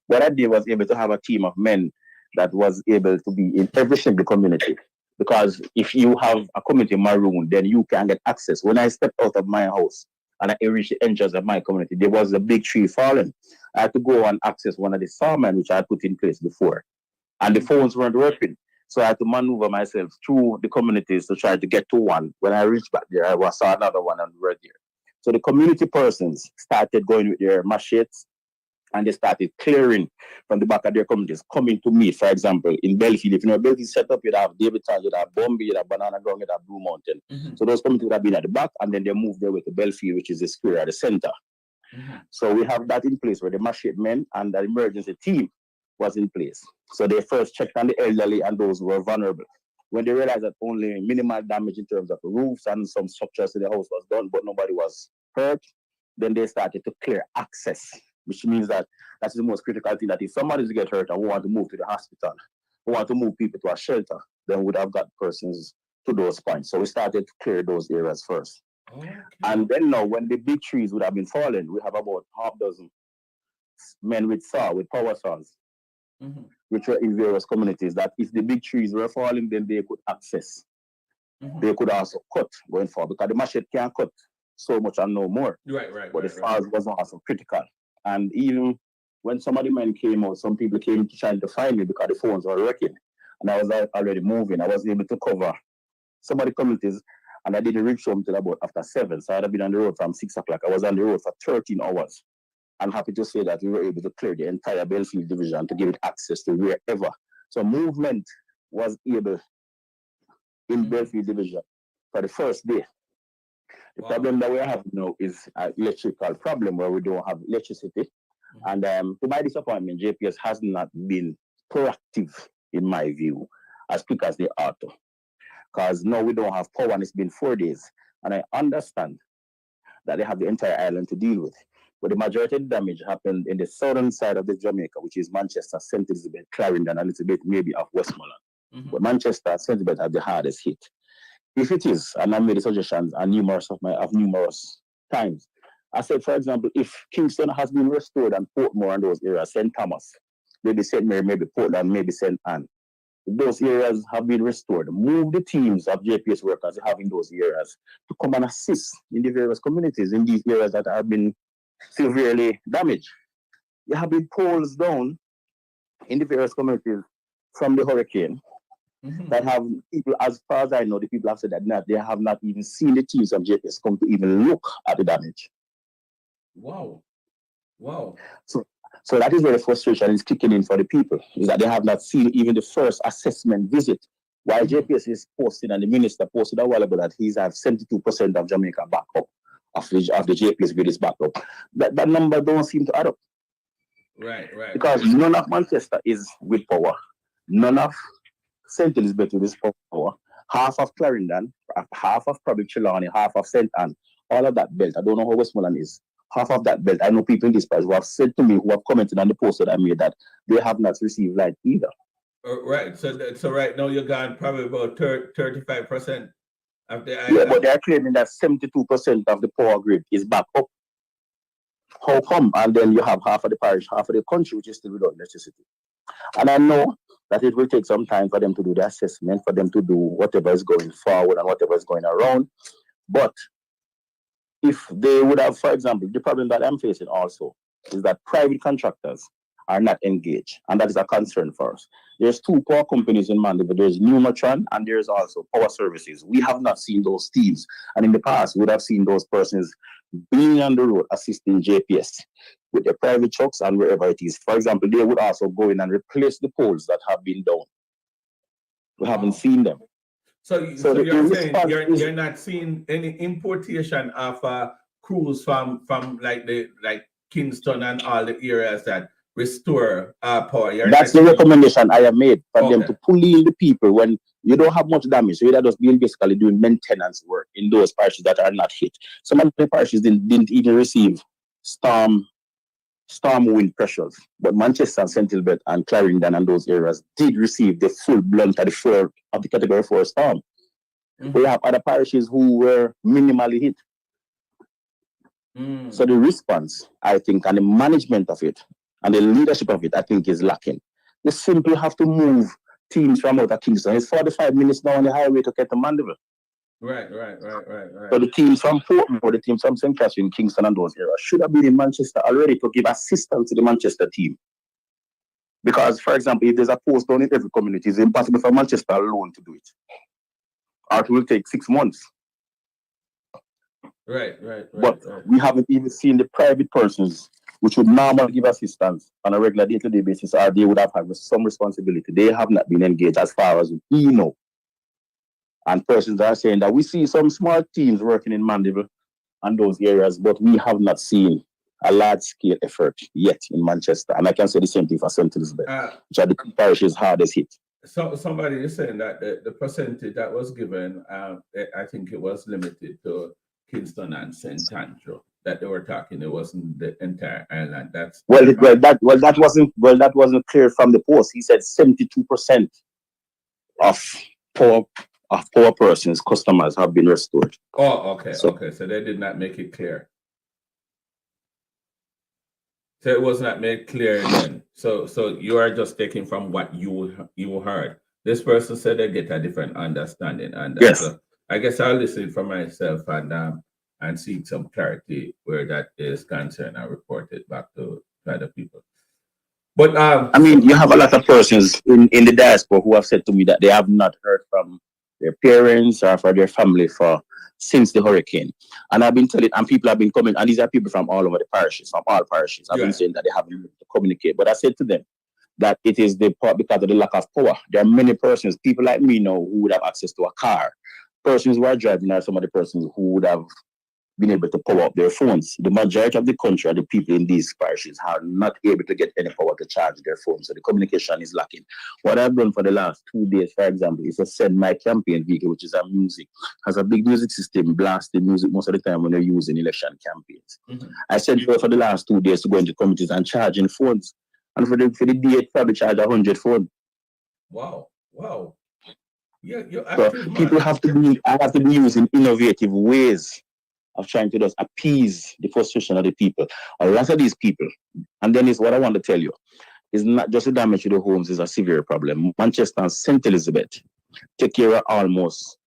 what I did was able to have a team of men that was able to be in every single community. Because if you have a community maroon, then you can get access. When I stepped out of my house and I reached the entrance of my community, there was a big tree falling. I had to go and access one of the sawmen which I had put in place before. And the phones weren't working. So I had to maneuver myself through the communities to try to get to one. When I reached back there, I saw another one and we were there. So the community persons started going with their machetes and they started clearing from the back of their communities, coming to me, for example, in Belfield. If you know Belfield set up, you'd have Davidton, you'd have Bombay, you'd have Banana Ground, you'd have Blue Mountain. So those communities would have been at the back, and then they moved there with the Belfield, which is the square at the center. So we have that in place where the machete men and the emergency team was in place. So they first checked on the elderly and those who were vulnerable. When they realized that only minimal damage in terms of roofs and some structures in the house was done, but nobody was hurt, then they started to clear access, which means that that's the most critical thing, that if somebody's get hurt and we want to move to the hospital, we want to move people to a shelter, then we'd have got persons to those points. So we started to clear those areas first. Okay. And then now, when the big trees would have been falling, we have about half dozen men with power saws, which were in various communities, that if the big trees were falling, then they could access. They could also cut going forward, because the machete can't cut so much and no more. Right. But the saws was also critical. And even when some of the men came out, some people came to try to find me because the phones were working. And I was already moving. I was able to cover some of the communities, and I didn't reach home until about after 7. So I'd have been on the road from 6 o'clock. I was on the road for 13 hours. I'm happy to say that we were able to clear the entire Belfield division to give it access to wherever. So movement was able in Belfield division for the first day. The problem that we have now is an electrical problem where we don't have electricity. And to my disappointment, JPS has not been proactive, in my view, as quick as they ought to. Because now we don't have power and it's been 4 days. And I understand that they have the entire island to deal with. But the majority of the damage happened in the southern side of the Jamaica, which is Manchester, St. Elizabeth, Clarendon, and a little bit maybe of Westmoreland. But Manchester, St. Elizabeth have the hardest hit. If it is, and I made the suggestions and numerous times, I said, for example, if Kingston has been restored and Portmore and those areas, St. Thomas, maybe St. Mary, maybe Portland, maybe St. Anne, if those areas have been restored, move the teams of JPS workers they have in those areas to come and assist in the various communities in these areas that have been severely damaged. There have been poles down in the various communities from the hurricane that have people, as far as I know, the people have said that they have not even seen the teams of JPS come to even look at the damage. Wow. So that is where the frustration is kicking in for the people, is that they have not seen even the first assessment visit. While JPS is posting, and the minister posted a while ago that he's have 72% of Jamaica back up, of the JPS grid is back up. That number don't seem to add up. Right. Because none of Manchester is with power. None of St. Elizabeth with this power. Half of Clarendon, half of probably Trelawney, half of St. Anne, all of that belt. I don't know how Westmoreland is. Half of that belt. I know people in this place who have said to me, who have commented on the post that I made, that they have not received light either. Right. So right now you're gone probably about 35% of the Yeah, but they're claiming that 72% of the power grid is back up. How come? And then you have half of the parish, half of the country, which is still without electricity. And I know that it will take some time for them to do the assessment, for them to do whatever is going forward and whatever is going around. But if they would have, for example, the problem that I'm facing also is that private contractors are not engaged, and that is a concern for us. There's 2 power companies in Mandeville. There's Numatron and there's also Power Services. We have not seen those teams, and in the past, we would have seen those persons being on the road assisting JPS with their private trucks and wherever it is. For example, they would also go in and replace the poles that have been down. We haven't seen them. So you're saying you're not seeing any importation of crews from like Kingston and all the areas that restore power. That's the recommendation I have made for them to pull in the people when you don't have much damage. So you're just basically doing maintenance work in those parishes that are not hit. Some of the parishes didn't even receive storm wind pressures, but Manchester, St. Elizabeth, and Clarendon and those areas did receive the full blunt of the Category 4 storm. We have other parishes who were minimally hit. So the response, I think, and the management of it, and the leadership of it, I think, is lacking. You simply have to move teams from out of Kingston. It's 45 minutes now on the highway to get to Mandeville. Right. So the teams from Portmore, the teams from St. Catherine, Kingston, and those areas should have been in Manchester already to give assistance to the Manchester team. Because, for example, if there's a post down in every community, it's impossible for Manchester alone to do it. Or it will take 6 months. Right. But we haven't even seen the private persons which would normally give assistance on a regular day-to-day basis, or they would have had some responsibility. They have not been engaged as far as we know. And persons are saying that we see some small teams working in Mandeville and those areas, but we have not seen a large-scale effort yet in Manchester. And I can say the same thing for St. Elizabeth, which are the parishes hardest hit. So somebody is saying that the percentage that was given, I think it was limited to Kingston and St. Andrew. that they were talking. It wasn't the entire island. That wasn't clear from the post. He said 72% of poor persons, customers have been restored. Oh, okay, okay. So they did not make it clear. So it was not made clear then. So you are just taking from what you heard. This person said they get a different understanding, and yes. So I guess I'll listen for myself and seek some clarity where that is concerned and report it back to other people. But I mean, you have a lot of persons in the diaspora who have said to me that they have not heard from their parents or from their family since the hurricane. And I've been telling, and people have been coming, and these are people from all over the parishes, from all parishes. I've been saying that they haven't been able to communicate. But I said to them that it is the part because of the lack of power. There are many persons, people like me now, who would have access to a car. Persons who are driving are some of the persons who would have been able to power up their phones. The majority of the country and the people in these parishes are not able to get any power to charge their phones. So the communication is lacking. What I've done for the last 2 days, for example, is to send my campaign vehicle, which is a music, has a big music system, blasting music most of the time when they're using election campaigns. Mm-hmm. I sent her for the last 2 days to go into communities and charging phones. And for the day, it probably charge 100 phones. Wow. Yeah, so people have to be using innovative ways of trying to just appease the frustration of the people. A lot of these people, and then is what I want to tell you, is not just the damage to the homes is a severe problem. Manchester and St. Elizabeth take care of almost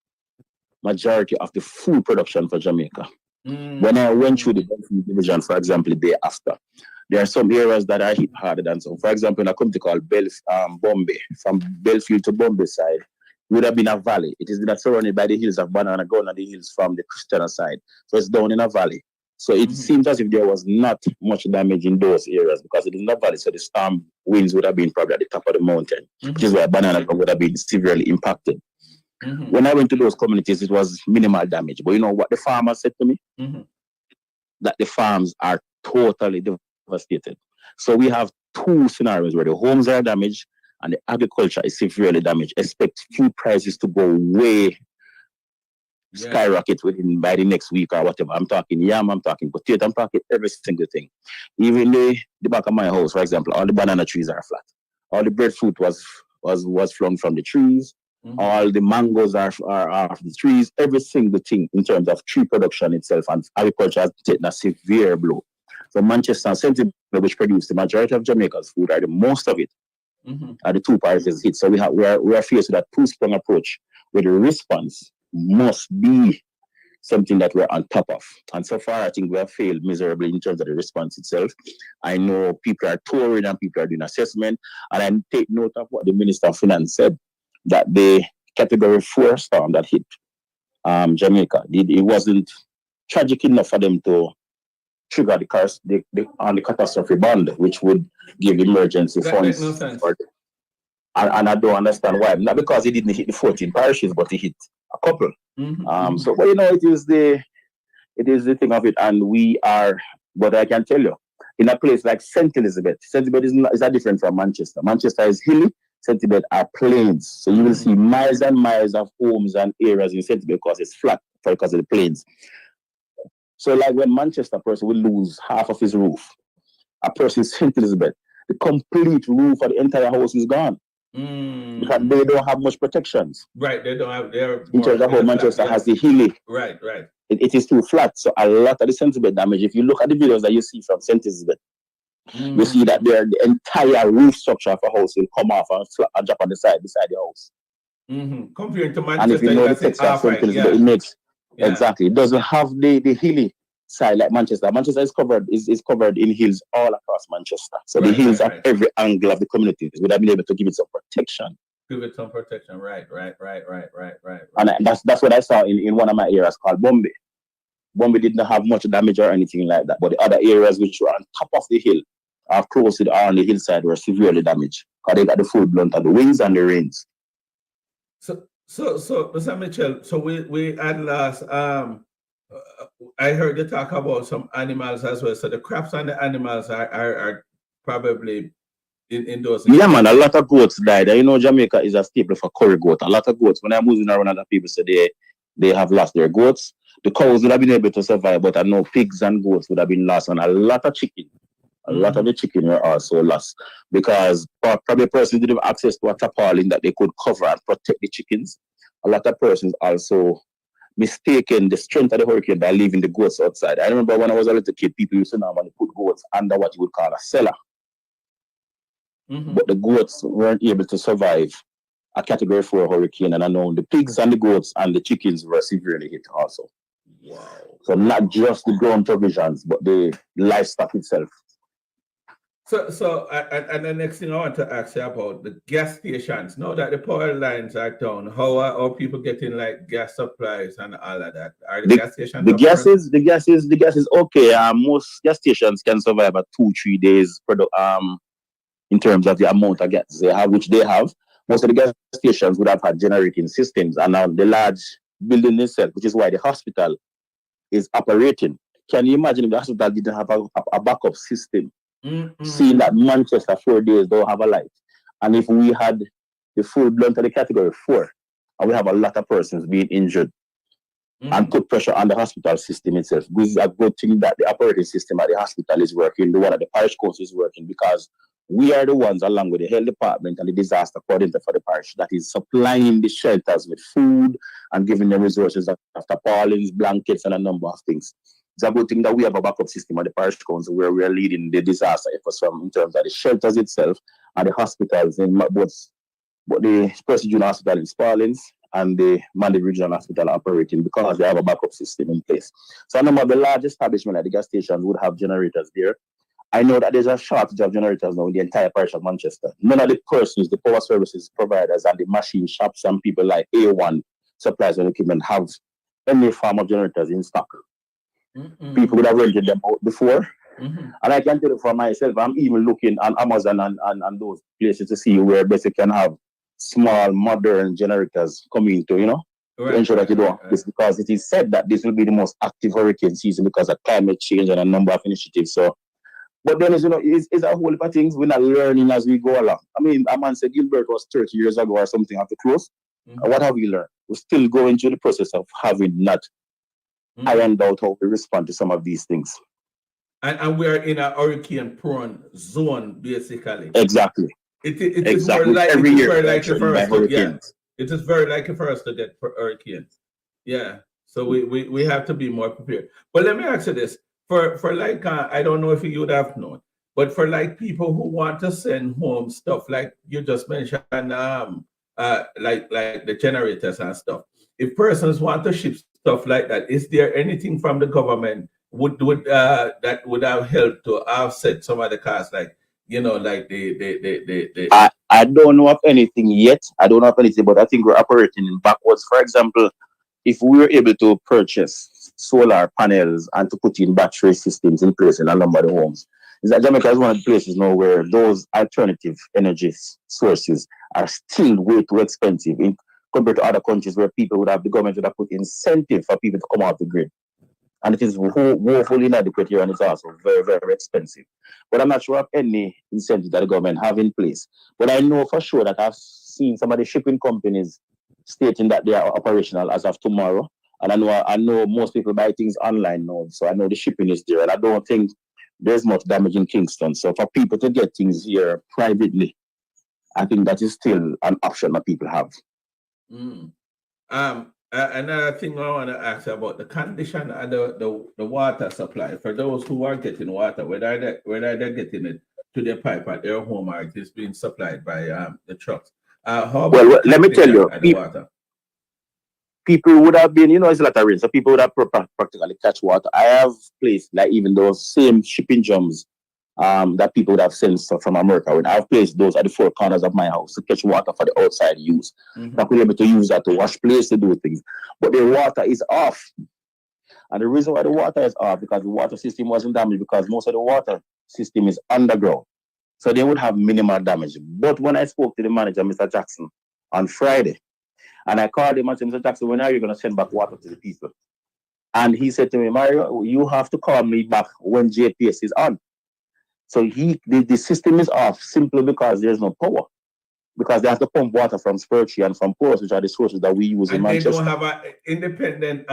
majority of the food production for Jamaica. When I went through the Belfield division, for example, the day after, there are some areas that are hit harder than some. For example, in a community called Bombay, from Belfield to Bombay side, would have been a valley. It is not surrounded by the hills of Banana Gun and the hills from the Christian side. So it's down in a valley. So it seems as if there was not much damage in those areas because it is in a valley. So the storm winds would have been probably at the top of the mountain, which is where Banana Gun would have been severely impacted. When I went to those communities, it was minimal damage. But you know what the farmers said to me? That the farms are totally devastated. So we have 2 scenarios where the homes are damaged and the agriculture is severely damaged. Expect food prices to go way skyrocket by the next week or whatever. I'm talking yam, I'm talking potato, I'm talking every single thing. Even the back of my house, for example, all the banana trees are flat. All the breadfruit was flung from the trees. All the mangoes are off the trees. Every single thing in terms of tree production itself and agriculture has taken a severe blow. So Manchester and St. Elizabeth, which produce the majority of Jamaica's food, are the most of it. Are the 2 parishes hit. So we are faced with that 2-pronged approach where the response must be something that we're on top of. And so far, I think we have failed miserably in terms of the response itself. I know people are touring and people are doing assessment, and I take note of what the Minister of Finance said, that the Category 4 storm that hit Jamaica, it wasn't tragic enough for them to trigger the catastrophe bond, which would give emergency funds. No sense. And I don't understand why. Not because it didn't hit the 14 parishes, but it hit a couple. So, but you know, it is the thing of it, and we are. But I can tell you, in a place like St. Elizabeth is not different from Manchester. Manchester is hilly. St. Elizabeth are plains, so you will see miles and miles of homes and areas in St. Elizabeth because it's flat because of the plains. So like when Manchester person will lose half of his roof, a person in St. Elizabeth, the complete roof of the entire house is gone. Because they don't have much protections. Right, they don't have their in terms of how Manchester has the hilly. Right. It is too flat. So a lot of the St. Elizabeth damage, if you look at the videos that you see from St. Elizabeth, you see that the entire roof structure of a house will come off and drop on the side beside the house. Comparing to Manchester, and if you know the text of St. Elizabeth, it makes exactly. It doesn't have the hilly side like Manchester. Manchester is covered in hills all across Manchester. So the hills at every angle of the community would have been able to give it some protection. Right. And that's what I saw in one of my areas called Bombay. Bombay didn't have much damage or anything like that, but the other areas which were on top of the hill or close to on the hillside were severely damaged because they got the full blunt of the winds and the rains. So Mr. Mitchell, so we had last I heard you talk about some animals as well. So the crops and the animals are probably in those. Yeah, man, a lot of goats died. You know, Jamaica is a staple for curry goat. A lot of goats. When I'm moving around, other people say They have lost their goats. The cows would have been able to survive, but I know pigs and goats would have been lost, and a lot of chicken. A lot of the chicken were also lost because probably persons didn't have access to a tarpaulin that they could cover and protect the chickens. A lot of persons also mistaken the strength of the hurricane by leaving the goats outside. I remember when I was a little kid, people used to normally put goats under what you would call a cellar. But the goats weren't able to survive a category 4 hurricane, and I know the pigs and the goats and the chickens were severely hit also. Wow. So not just the ground provisions, but the livestock itself. So, and the next thing I want to ask you about the gas stations. Now that the power lines are down, how are people getting like gas supplies and all of that? Are the gas stations? The gas is okay. Most gas stations can survive at 2-3 days in terms of the amount of gas they have, which they have. Most of the gas stations would have had generating systems, and now the large building itself, which is why the hospital is operating. Can you imagine if the hospital didn't have a backup system? Seeing that Manchester 4 days don't have a light, and if we had the full blunt of the category 4, and we have a lot of persons being injured, and put pressure on the hospital system itself. This is a good thing that the operating system at the hospital is working, the one at the parish council is working, because we are the ones, along with the health department and the disaster coordinator for the parish, that is supplying the shelters with food and giving them resources of tarpaulins, blankets, and a number of things. It's a good thing that we have a backup system at the parish council where we are leading the disaster efforts from in terms of the shelters itself and the hospitals in both the Percy Junior Hospital in Spaldings and the Mandy Regional Hospital operating, because they have a backup system in place. So a number of the large establishments at the gas stations would have generators there. I know that there's a shortage of generators now in the entire parish of Manchester. None of the persons, the power services providers and the machine shops and people like A1 supplies and equipment have any form of generators in stock. People would have rented them out before. And I can tell you for myself, I'm even looking on Amazon and those places to see where basically can have small modern generators coming to, to ensure that you don't have this, because it is said that this will be the most active hurricane season because of climate change and a number of initiatives. So, but then, it's a whole heap of things we're not learning as we go along. I mean, a man said Gilbert was 30 years ago or something after close. What have we learned? We're still going through the process of having not ironed out how to respond to some of these things. And we're in a hurricane-prone zone, basically. Exactly. It is very likely for us to get. It is very likely for us to get hurricanes. Yeah. So we have to be more prepared. But let me ask you this: for like I don't know if you would have known, but for like people who want to send home stuff, like you just mentioned, like the generators and stuff. If persons want to ship stuff like that, is there anything from the government that would have helped to offset some of the costs, like like the I don't know of anything yet. I don't know of anything, but I think we're operating in backwards. For example, if we were able to purchase solar panels and to put in battery systems in place in a number of the homes, is that Jamaica is one of the places now where those alternative energy sources are still way too expensive compared to other countries where the government would have put incentive for people to come off the grid. And it is woefully inadequate here, and it's also very, very expensive. But I'm not sure of any incentive that the government have in place. But I know for sure that I've seen some of the shipping companies stating that they are operational as of tomorrow. And I know most people buy things online now, so I know the shipping is there. And I don't think there's much damage in Kingston. So for people to get things here privately, I think that is still an option that people have. Another thing I want to ask about the condition of the water supply for those who are getting water, whether they're getting it to their pipe at their home or it is being supplied by the trucks. Well, let me tell you, people would have been, it's a lot of rain, so people would have practically catch water. I have placed like even those same shipping drums that people would have sent stuff from America. When I've placed those at the 4 corners of my house to catch water for the outside use. That we're able to use that to wash plates, to do things. But the water is off. And the reason why the water is off, because the water system wasn't damaged, because most of the water system is underground. So they would have minimal damage. But when I spoke to the manager, Mr. Jackson, on Friday, and I called him and said, Mr. Jackson, when are you going to send back water to the people? And he said to me, Mario, you have to call me back when JPS is on. So the system is off simply because there's no power. because they have to pump water from Spurtree and from Pores, which are the sources that we use in And they Manchester. don't have an independent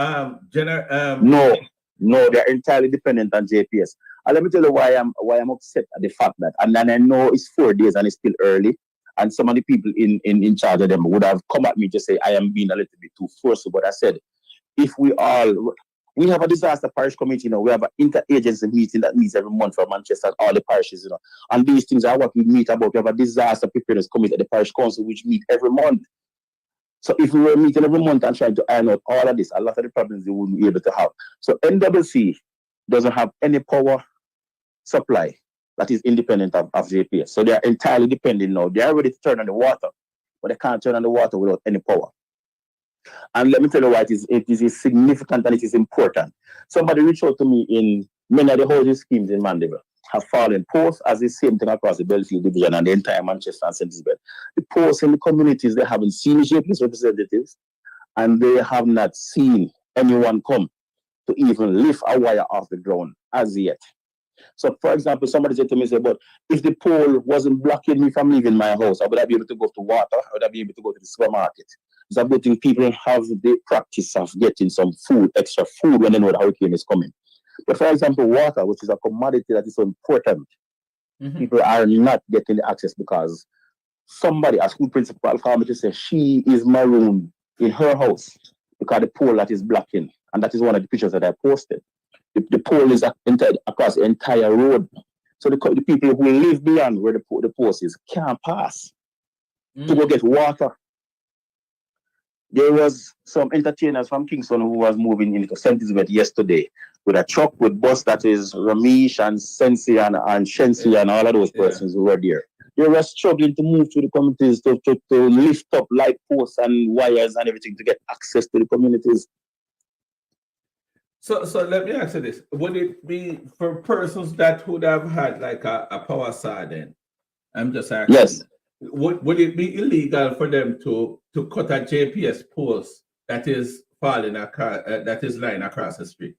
No, they're entirely dependent on JPS. And let me tell you why I'm upset at the fact that, and then I know it's 4 days and it's still early, and some of the people in charge of them would have come at me to say I am being a little bit too forceful. But I said, if we have a disaster parish committee, we have an interagency meeting that meets every month for Manchester and all the parishes, and these things are what we meet about. We have a disaster preparedness committee at the parish council, which meet every month. So if we were meeting every month and trying to iron out all of this, a lot of the problems they wouldn't be able to have. So NWC doesn't have any power supply that is independent of JPS. So they are entirely dependent now. They are ready to turn on the water, but they can't turn on the water without any power. And let me tell you why it is significant and it is important. Somebody reached out to me in many of the housing schemes in Mandeville have fallen. Posts as the same thing across the Belfield division and the entire Manchester and St.Elizabeth. The posts in the communities, they haven't seen JPS representatives, and they have not seen anyone come to even lift a wire off the ground as yet. So, for example, somebody said to me, but if the pole wasn't blocking me from leaving my house, would I be able to go to water? Would I be able to go to the supermarket? It's a good thing people have the practice of getting some food, extra food when they know the hurricane is coming. But for example, water, which is a commodity that is so important, people are not getting the access because somebody, a school principal, called me to say she is marooned in her house because the pole that is blocking, and that is one of the pictures that I posted. The pole is across the entire road. So the people who live beyond where the post is can't pass to go get water. There was some entertainers from Kingston who was moving into St. Elizabeth yesterday with a truck with bus that is Ramesh and Sensi and Shensi and all of those persons who were there. They were struggling to move to the communities to lift up light posts and wires and everything to get access to the communities. So let me ask you this. Would it be for persons that would have had like a power saw then? I'm just asking. Yes. Would it be illegal for them to cut a JPS post that is falling across that is lying across the street?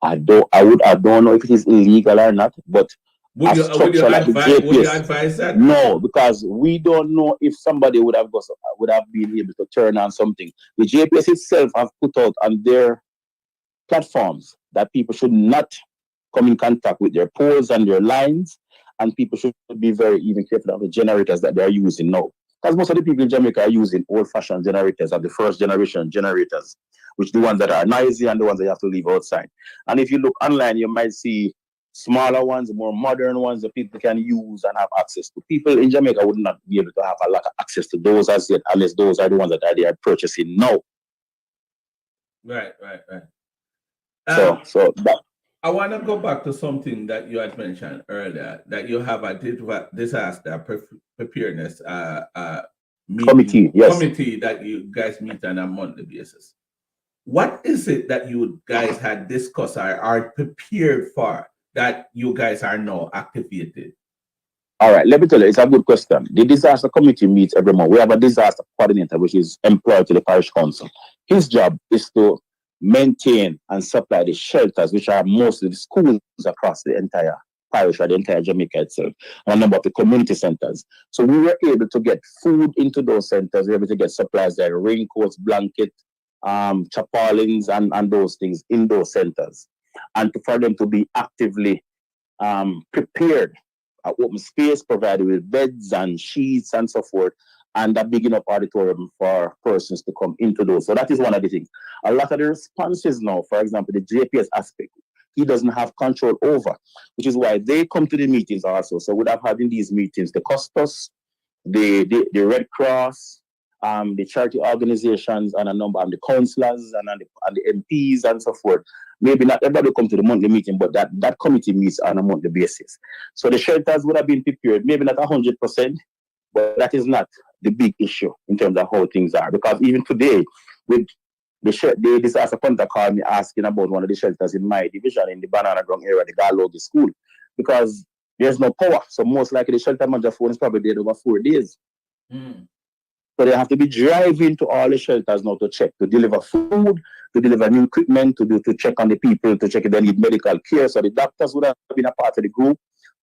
I don't know if it is illegal or not, but would you advise that? No, because we don't know if somebody would have been able to turn on something. The JPS itself have put out on their platforms that people should not come in contact with their poles and their lines, and people should be very even careful of the generators that they're using now. Because most of the people in Jamaica are using old-fashioned generators, of the first generation generators, which the ones that are noisy and the ones that you have to leave outside. And if you look online, you might see smaller ones, more modern ones that people can use and have access to. People in Jamaica would not be able to have a lot of access to those as yet, unless those are the ones that they are purchasing now. Right. So that. I want to go back to something that you had mentioned earlier, that you have a disaster preparedness committee that you guys meet on a monthly basis. What is it that you guys had discussed or are prepared for that you guys are now activated? All right, let me tell you, it's a good question. The disaster committee meets every month. We have a disaster coordinator, which is employed to the parish council. His job is to maintain and supply the shelters, which are mostly the schools across the entire parish or the entire Jamaica itself, and a number of the community centers. So we were able to get food into those centers. We were able to get supplies like raincoats, blankets, tarpaulins, and those things in those centers. And for them to be actively prepared, open space provided with beds and sheets and so forth, and a big enough auditorium for persons to come into those. So that is one of the things. A lot of the responses now, for example, the JPS aspect, he doesn't have control over, which is why they come to the meetings also. So we'd have had in these meetings the Custos, the Red Cross, the charity organizations, and a number of the councillors and the MPs and so forth. Maybe not everybody come to the monthly meeting, but that committee meets on a monthly basis. So the shelters would have been prepared, maybe not 100%, but that is not the big issue in terms of how things are. Because even today, with the disaster contact called me asking about one of the shelters in my division in the Banana Ground area, the Galogi school, because there's no power. So most likely the shelter manager phone is probably dead over 4 days. So they have to be driving to all the shelters now to check, to deliver food, to deliver new equipment, to check on the people, to check if they need medical care. So the doctors would have been a part of the group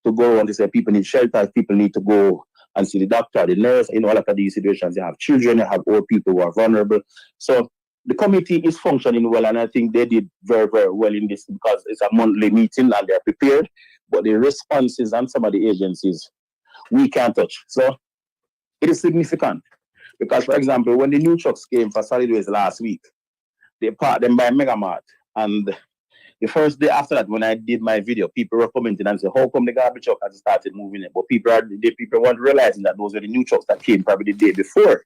to go around to say people need shelter, people need to go and see the doctor, the nurse. In all of these situations, you have children, you have old people who are vulnerable. So the committee is functioning well, and I think they did very, very well in this because it's a monthly meeting and they're prepared. But the responses and some of the agencies we can't touch. So it is significant because, for example, when the new trucks came for solid waste last week, they parked them by Megamart, and the first day after that, when I did my video, people were commenting and said, "How come the garbage truck has started moving it?" But people weren't realizing that those were the new trucks that came probably the day before.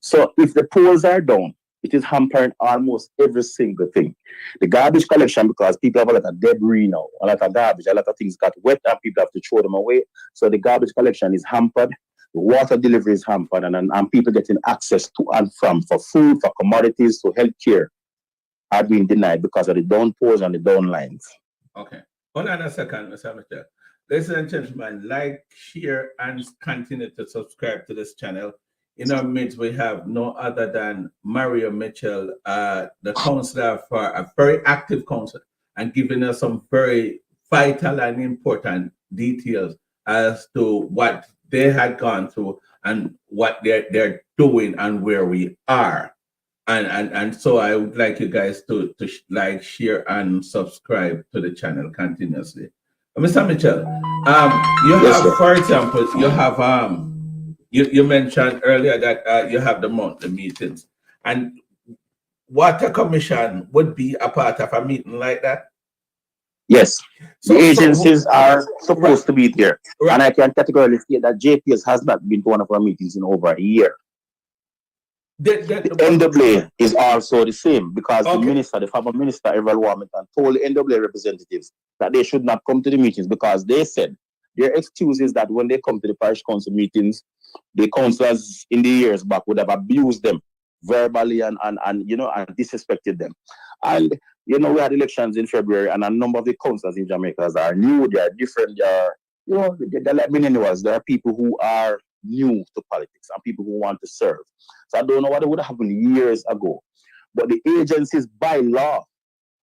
So if the poles are down, it is hampering almost every single thing. The garbage collection, because people have a lot of debris now, a lot of garbage, a lot of things got wet and people have to throw them away. So the garbage collection is hampered. The water delivery is hampered, and people getting access to and from for food, for commodities, to healthcare are being denied because of the downpours and the downlines. Okay. Hold on a second, Mr. Mitchell. Ladies and gentlemen, like, share, and continue to subscribe to this channel. In our midst, we have no other than Mario Mitchell, the counselor for a very active council, and giving us some very vital and important details as to what they had gone through and what they're doing and where we are. And so I would like you guys to like, share, and subscribe to the channel continuously. Mr. Mitchell, you have, for example, you have you mentioned earlier that you have the monthly meetings, and Water Commission would be a part of a meeting like that. Yes, the agencies are supposed to be there, and I can categorically state that JPS has not been to one of our meetings in over a year. The NWA is also the same because the former minister, Beryl, told the NWA representatives that they should not come to the meetings because they said their excuse is that when they come to the parish council meetings, the councillors in the years back would have abused them verbally and disrespected them. And we had elections in February, and a number of the councillors in Jamaica are new, they are different, they're like millennials. There are people who are new to politics and people who want to serve. So I don't know what would have happened years ago. But the agencies by law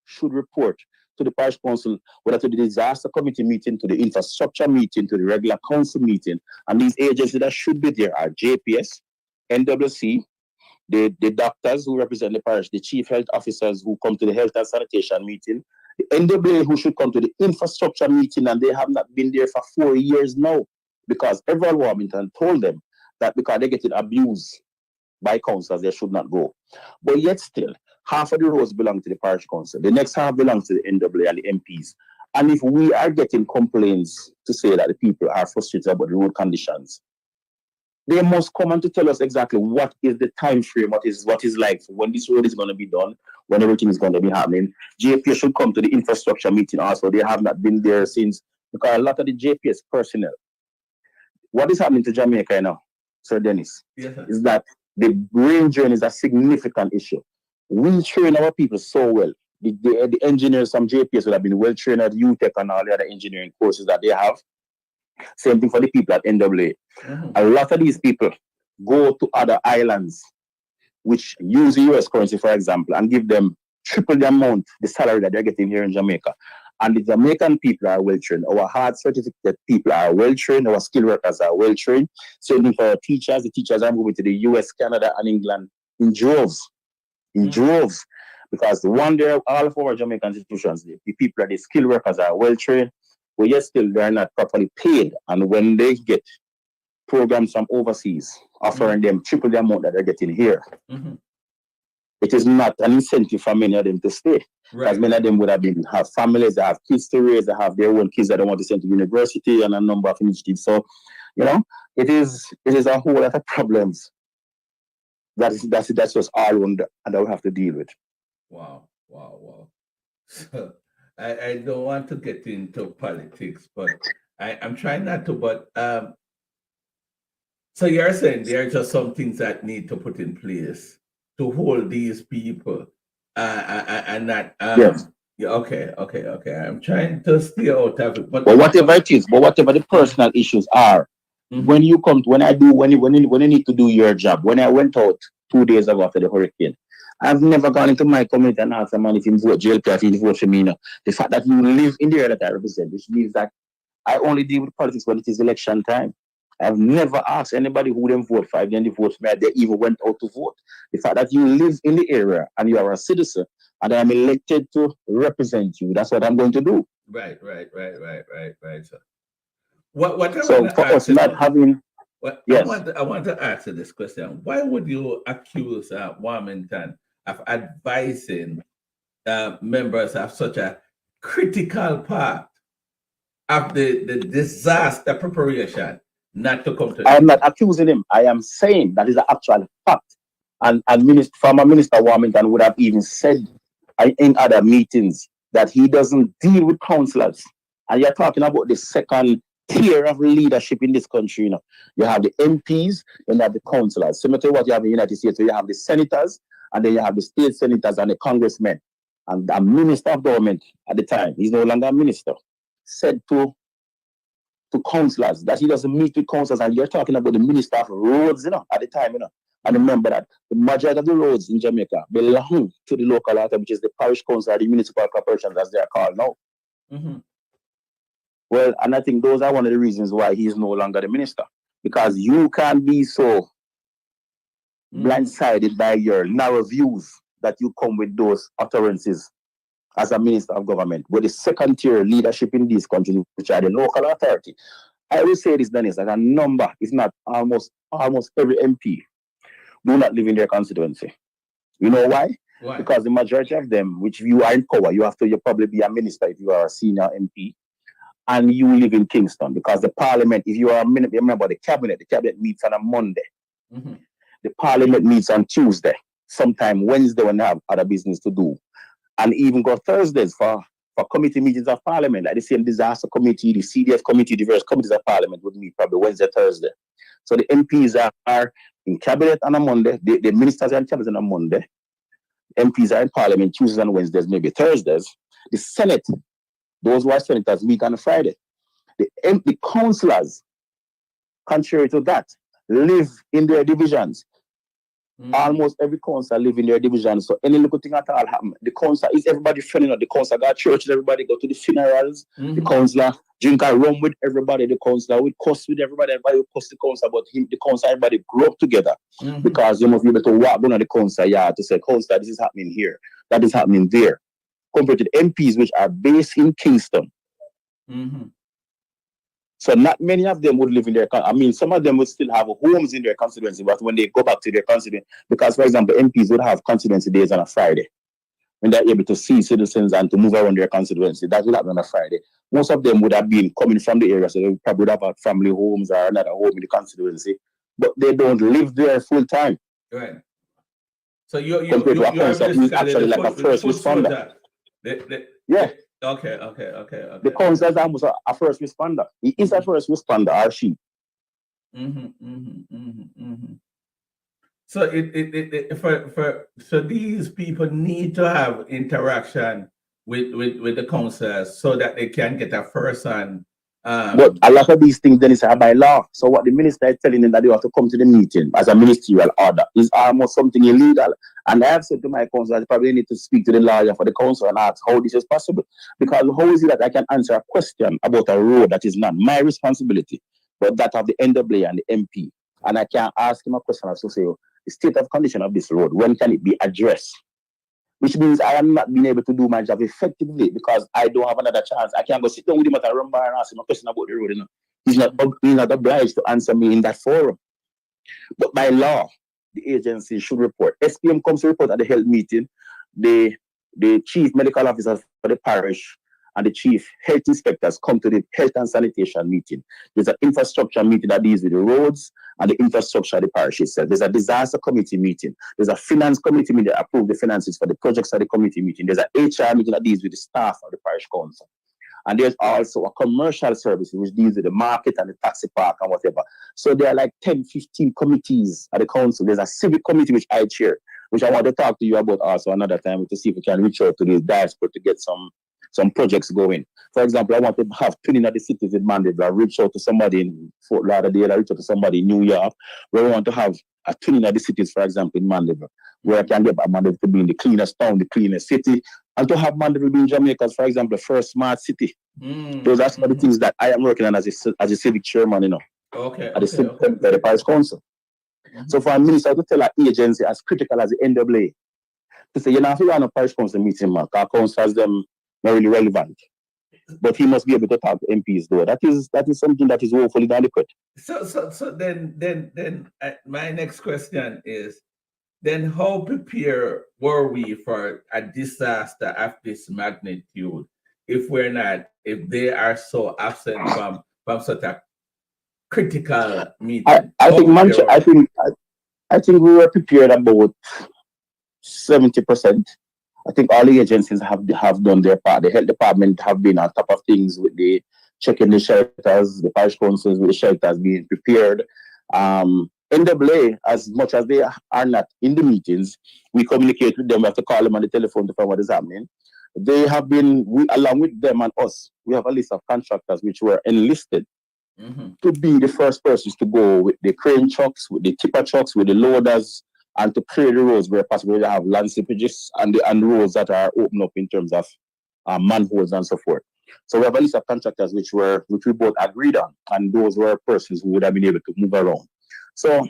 should report to the parish council, whether to the disaster committee meeting, to the infrastructure meeting, to the regular council meeting. And these agencies that should be there are JPS, NWC, the doctors who represent the parish, the chief health officers who come to the health and sanitation meeting, the NWA who should come to the infrastructure meeting, and they have not been there for 4 years now because Everett Warmington told them that because they're getting abused by councillors, they should not go. But yet still, half of the roads belong to the parish council. The next half belongs to the NWA and the MPs. And if we are getting complaints to say that the people are frustrated about the road conditions, they must come and to tell us exactly what is the time frame, what is like when this road is going to be done, when everything is going to be happening. JPS should come to the infrastructure meeting also. They have not been there since, because a lot of the JPS personnel, what is happening to Jamaica now, Sir Dennis, is that the brain drain is a significant issue. We train our people so well. The engineers from JPS would have been well trained at UTEC and all the other engineering courses that they have. Same thing for the people at NWA. A lot of these people go to other islands, which use the US currency, for example, and give them triple the amount, the salary that they're getting here in Jamaica. And the Jamaican people are well trained. Our hard certificate people are well trained. Our skilled workers are well trained. Same thing for our teachers. The teachers are moving to the US, Canada, and England in droves. Because all of our Jamaican institutions, the people, the skilled workers are well trained, but yet still they're not properly paid. And when they get programs from overseas offering them triple the amount that they're getting here, it is not an incentive for many of them to stay. Because many of them would have families, they have kids to raise, they have their own kids that they want to send to university, and a number of initiatives. So, it is a whole lot of problems that's just all on and that we have to deal with. Wow. So, I don't want to get into politics, but I'm trying not to. But so you're saying there are just some things that need to put in place to hold these people, and that. Yes. Yeah, okay. I'm trying to stay out of it, but whatever it is, whatever the personal issues are, when you need to do your job. When I went out 2 days ago after the hurricane, I've never gone into my community and asked a man if he vote JLP, if he vote for me. The fact that you live in the area that I represent, which means that I only deal with politics when it is election time. I've never asked anybody who them vote for, then the votes made, they even went out to vote. The fact that you live in the area and you are a citizen and I'm elected to represent you, that's what I'm going to do. Right. So what I So want to for ask us you not now, having, yes, I want to ask you this question. Why would you accuse Warmington of advising members of such a critical part of the disaster preparation not to come to the I am not meeting? accusing him. I am saying that is the actual fact. And former Minister Warmington would have even said in other meetings that he doesn't deal with councillors. And you're talking about the second tier of leadership in this country. You have the MPs and you have the councillors. Similar to what you have in the United States, so you have the senators and then you have the state senators and the congressmen. And the minister of government at the time, he's no longer a minister, said to councillors that he doesn't meet with councillors, and you're talking about the minister of roads, at the time, And remember that the majority of the roads in Jamaica belong to the local authority, which is the parish council or the municipal corporations, as they are called now. Mm-hmm. Well, and I think those are one of the reasons why he is no longer the minister, because you can't be so blindsided by your narrow views that you come with those utterances as a minister of government, with the second tier leadership in these countries, which are the local authority. I will say this, Dennis, that a number, if not almost every MP do not live in their constituency. You know why? Why? Because the majority of them, which you are in power, you probably be a minister if you are a senior MP, and you live in Kingston, because the parliament, if you are a minister, remember the cabinet meets on a Monday. Mm-hmm. The parliament meets on Tuesday, sometime Wednesday when they have other business to do. And even go Thursdays for committee meetings of parliament, like the same disaster committee, the CDF committee, the various committees of parliament would meet probably Wednesday, Thursday. So the MPs are in cabinet on a Monday, the ministers are in cabinet on a Monday, MPs are in parliament Tuesdays and Wednesdays, maybe Thursdays. The Senate, those who are senators, meet on a Friday. The councillors, contrary to that, live in their divisions. Mm-hmm. Almost every council live in their division. So any little thing at all happen. The council is everybody friendly. The council got churches, everybody go to the funerals. Mm-hmm. The council drink and rum with everybody. The council will cuss with everybody. Everybody will cuss the council, but the council, everybody grew up together. Mm-hmm. Because you must be able to walk down on the council yard to say, council, this is happening here. That is happening there. Compared to the MPs, which are based in Kingston. Mm-hmm. So not many of them would live in their, some of them would still have homes in their constituency, but when they go back to their constituency, because for example, MPs would have constituency days on a Friday, when they're able to see citizens and to move around their constituency. That would happen on a Friday. Most of them would have been coming from the area, so they probably would have had family homes or another home in the constituency, but they don't live there full time. Right. So you're actually like a first responder. Yeah. Okay. The council is almost a first responder. He is a first responder, or she. So so these people need to have interaction with the councillors so that they can get a first-hand. But a lot of these things then is by law. So what the minister is telling them that they have to come to the meeting as a ministerial order is almost something illegal. And I have said to my council that I probably need to speak to the lawyer for the council and ask how this is possible. Because how is it that I can answer a question about a road that is not my responsibility, but that of the NWA and the MP? And I can ask him a question as to say, the state of condition of this road, when can it be addressed? Which means I am not being able to do my job effectively because I don't have another chance. I can't go sit down with him at a run bar and ask him a question about the road. He's not obliged to answer me in that forum. But by law, the agency should report. SPM comes to report at the health meeting. The chief medical officer for the parish and the chief health inspectors come to the health and sanitation meeting. There's an infrastructure meeting that deals with the roads and the infrastructure of the parish itself. There's a disaster committee meeting. There's a finance committee meeting that approves the finances for the projects of the committee meeting. There's an HR meeting that deals with the staff of the parish council. And there's also a commercial service which deals with the market and the taxi park and whatever. So there are like 10, 15 committees at the council. There's a civic committee which I chair, which I want to talk to you about also another time to see if we can reach out to the diaspora to get some projects going. For example, I want to have twinning of the cities in Mandeville. I reach out to somebody in Fort Lauderdale. I reach out to somebody in New York, where we want to have a twinning of the cities, for example, in Mandeville, where I can get Mandeville to be in the cleanest town, the cleanest city, and to have Mandeville be in Jamaica's, for example, the first smart city. Those are some of the things that I am working on as a civic chairman, Okay. at the parish council. Mhm. So for a minister to tell an agency as critical as the NAA to say, you know, if you run a parish council meeting, man, our councils them not really relevant. But he must be able to talk to MPs though. That is something that is woefully inadequate. So then my next question is, then how prepared were we for a disaster of this magnitude if they are so absent from such a critical meeting? I How think prepared were we? I think we were prepared about 70%. I think all the agencies have done their part. The health department have been on top of things with the checking the shelters, the parish councils with the shelters being prepared. NAA, as much as they are not in the meetings, we communicate with them. We have to call them on the telephone to find what is happening. They have been, along with them and us, we have a list of contractors which were enlisted to be the first persons to go with the crane trucks, with the tipper trucks, with the loaders, and to clear the roads where possible. We have land slippages and roads that are open up in terms of manholes and so forth. So we have a list of contractors which we both agreed on, and those were persons who would have been able to move around. So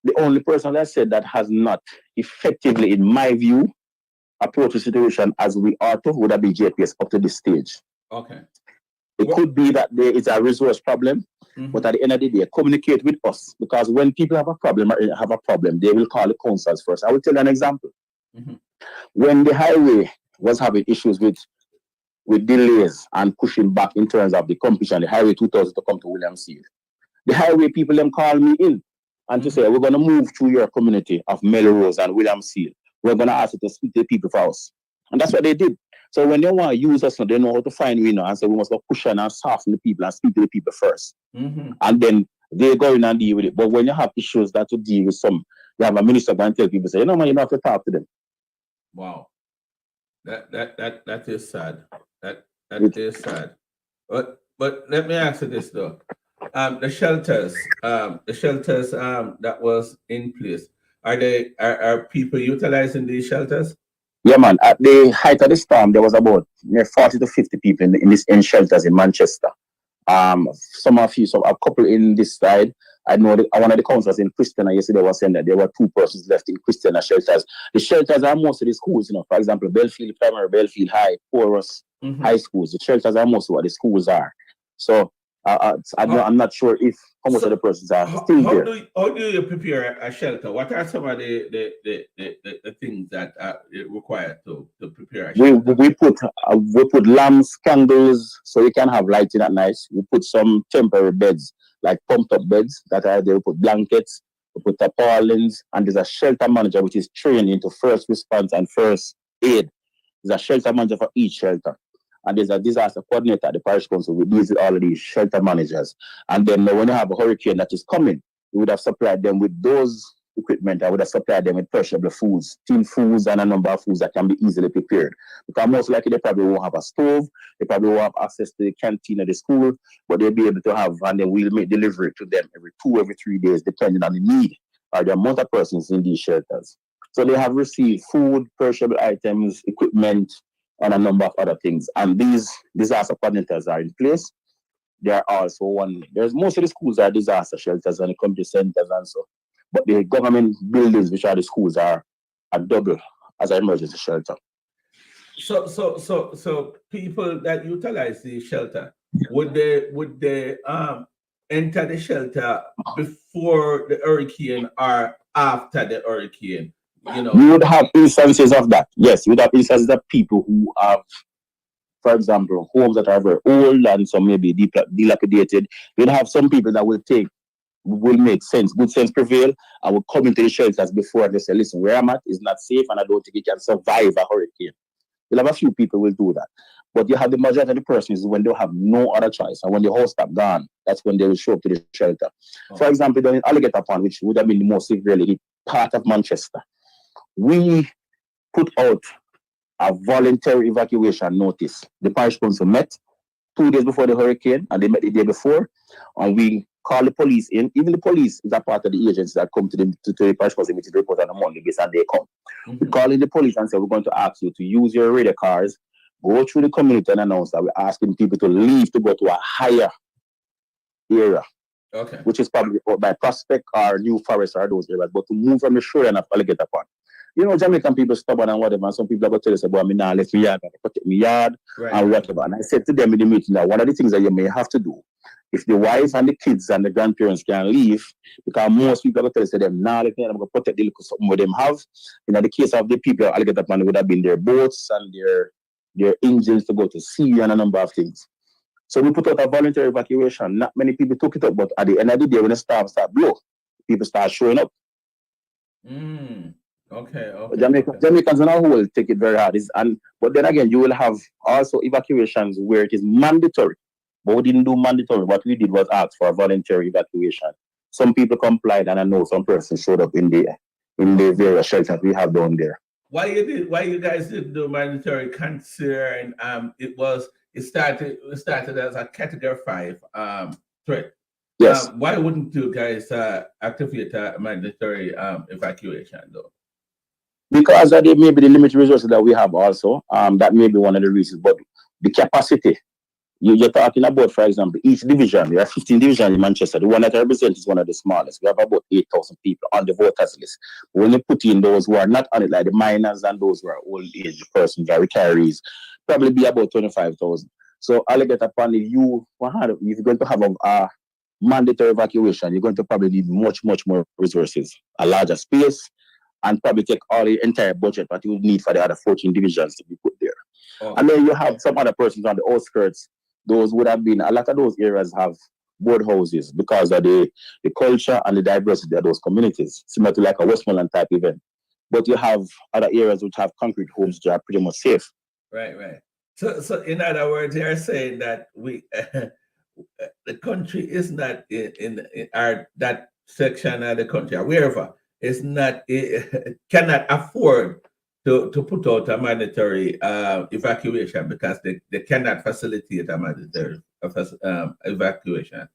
the only person that said that has not effectively, in my view, approached the situation as we ought to would have been JPS up to this stage. Okay. It could be that there is a resource problem, but at the end of the day, communicate with us, because when people have a problem, they will call the councils first. I will tell you an example. When the highway was having issues with delays and pushing back in terms of the completion, the highway 2000 to come to Williamsfield, the highway people them call me in and to say, we're going to move through your community of Melrose and Williamsfield. We're going to ask you to speak to the people for us. And that's what they did. So when they want to use us, they know how to find we know, and so we must go push on and soften the people and speak to the people first. And then they go in and deal with it. But when you have issues that to deal with you have a minister going to tell people, say, you know, man, you don't have to talk to them. Wow. That is sad. That is sad. But let me ask you this though. The shelters that was in place, are people utilizing these shelters? Yeah, man. At the height of the storm, there was about 40 to 50 people in shelters in Manchester. A couple in this side. I know one of the councillors in Christiana yesterday was saying that there were 2 persons left in Christiana shelters. The shelters are most of the schools, you know, for example, Belfield Primary, Belfield High, Porus High Schools. The shelters are most of what the schools are. So I'm not sure if how much of the persons are still there. How do you prepare a shelter? What are some of the things that are required to prepare a shelter? We put lamps, candles, so you can have lighting at night. We put some temporary beds, like pumped up beds that are there. We put blankets, we put tarpaulins, and there's a shelter manager which is trained into first response and first aid. There's a shelter manager for each shelter. And there's a disaster coordinator at the parish council who deals with all of these shelter managers. And then when you have a hurricane that is coming, we would have supplied them with those equipment. I would have supplied them with perishable foods, tin foods, and a number of foods that can be easily prepared. Because most likely they probably won't have a stove, they probably won't have access to the canteen of the school, but they'll be able to have, and then we'll make delivery to them every 3 days, depending on the need or the amount of persons in these shelters. So they have received food, perishable items, equipment, and a number of other things. And these disaster coordinators are in place. There are also there's most of the schools are disaster shelters and community centers and so. But the government buildings, which are the schools, are double as an emergency shelter. So people that utilize the shelter, would they enter the shelter before the hurricane or after the hurricane? You know, you would have instances of that. Yes, you would have instances of people who have, for example, homes that are very old and some maybe dilapidated. You'd have some people that will make sense, good sense prevail, and will come into the shelters before they say, listen, where I'm at is not safe and I don't think it can survive a hurricane. You'll have a few people will do that. But you have the majority of the persons when they have no other choice. And when the house stop gone, that's when they will show up to the shelter. For example, in Alligator Pond, which would have been the most severely hit part of Manchester, we put out a voluntary evacuation notice. The parish council met 2 days before the hurricane, and they met the day before, and we called the police in. Even the police is a part of the agencies that come to the parish council meeting to report on a Monday base, and they come. We call in the police and say, we're going to ask you to use your radar cars, go through the community and announce that we're asking people to leave to go to a higher area Okay. which is probably out by Prospect or New Forest or those areas. But to move from the shoreline of Alligator Pond, Jamaican people stubborn and whatever. And some people are going to tell us about me now, let me yard, protect me yard, Right. and whatever. And I said to them in the meeting that one of the things that you may have to do, if the wife and the kids and the grandparents can leave, because most people are going to tell us them, now let me I'm going to protect the little something what them have. In the case of the people at Alligator Pond, would have been their boats and their engines to go to sea and a number of things. So we put out a voluntary evacuation. Not many people took it up, but at the end of the day, when the storm start blow, people start showing up. Okay. Jamaicans on a whole take it very hard. But then again, you will have also evacuations where it is mandatory. But we didn't do mandatory. What we did was ask for a voluntary evacuation. Some people complied, and I know some persons showed up in the various shelters we have down there. Why you guys didn't do mandatory concern? It started as a category 5 threat. Yes. Why wouldn't you guys activate a mandatory evacuation though? Because that may be the limited resources that we have also. That may be one of the reasons. But the capacity, you're talking about, for example, each division. There are 15 divisions in Manchester. The one that I represent is one of the smallest. We have about 8,000 people on the voters list. But when you put in those who are not on it, like the minors and those who are old age persons, or retirees, probably be about 25,000. So Alligator Pond, if you're going to have a mandatory evacuation, you're going to probably need much, much more resources, a larger space, and probably take all the entire budget that you would need for the other 14 divisions to be put there. Oh. And then you have some other persons on the outskirts. Those would have been, a lot of those areas have board houses because of the culture and the diversity of those communities, similar to like a Westmoreland type event. But you have other areas which have concrete homes which are pretty much safe. Right. So in other words, you're saying that we the country is not in our that section of the country or wherever is not cannot afford to put out a mandatory evacuation because they cannot facilitate a mandatory evacuation.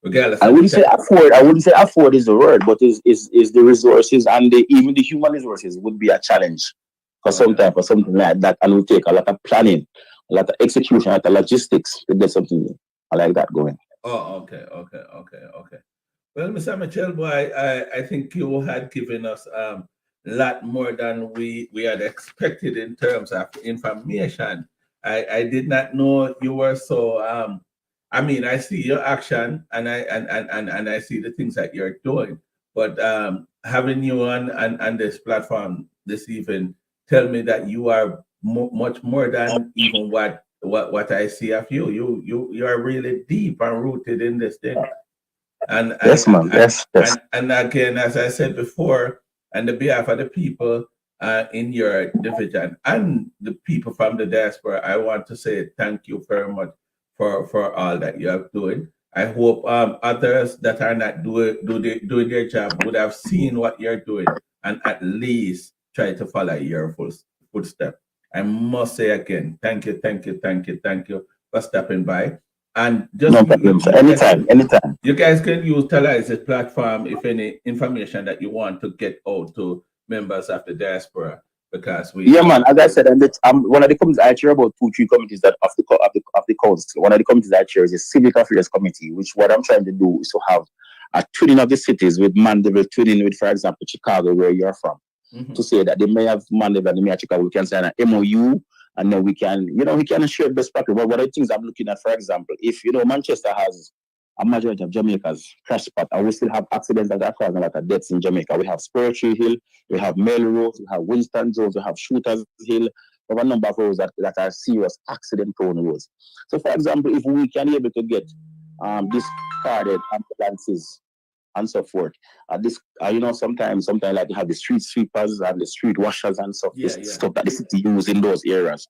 Regardless, I wouldn't say afford is the word, but is the resources and even the human resources would be a challenge for something like that, and it will take a lot of planning, a lot of execution, a lot of logistics to get something like that going. Oh, okay. Well, Mr. Mitchell, I think you had given us a lot more than we had expected in terms of information. I did not know you were so. I see your action and I see the things that you're doing. But having you on this platform this evening tell me that you are much more than even what I see of you. You are really deep and rooted in this thing. And yes, man. Yes. And again, as I said before, on the behalf of the people in your division and the people from the diaspora, I want to say thank you very much for all that you are doing. I hope others that are not doing their job would have seen what you're doing and at least try to follow your footstep. I must say again, thank you for stopping by. And just no problem, anytime. You guys can utilize the platform if any information that you want to get out to members of the diaspora, because man, as I said, and one of the committees I chair, about 2-3 committees that of the council. One of the committees I chair is the Civic Affairs Committee, which what I'm trying to do is to have a twinning of the cities with Mandeville, twinning with, for example, Chicago, where you're from, to say that they may have Mandeville and they may have Chicago. We can sign an MOU. And then we can share best practice. But what are the things I'm looking at, for example, if, Manchester has a majority of Jamaica's crash spot, and we still have accidents that are causing a lot of deaths in Jamaica. We have Spiritual Hill, we have Melrose, we have Winston Road, we have Shooters Hill, we have a number of roads that are serious accident-prone roads. So, for example, if we can be able to get discarded ambulances and so forth. Sometimes like you have the street sweepers and the street washers and stuff, stuff that the city use in those areas.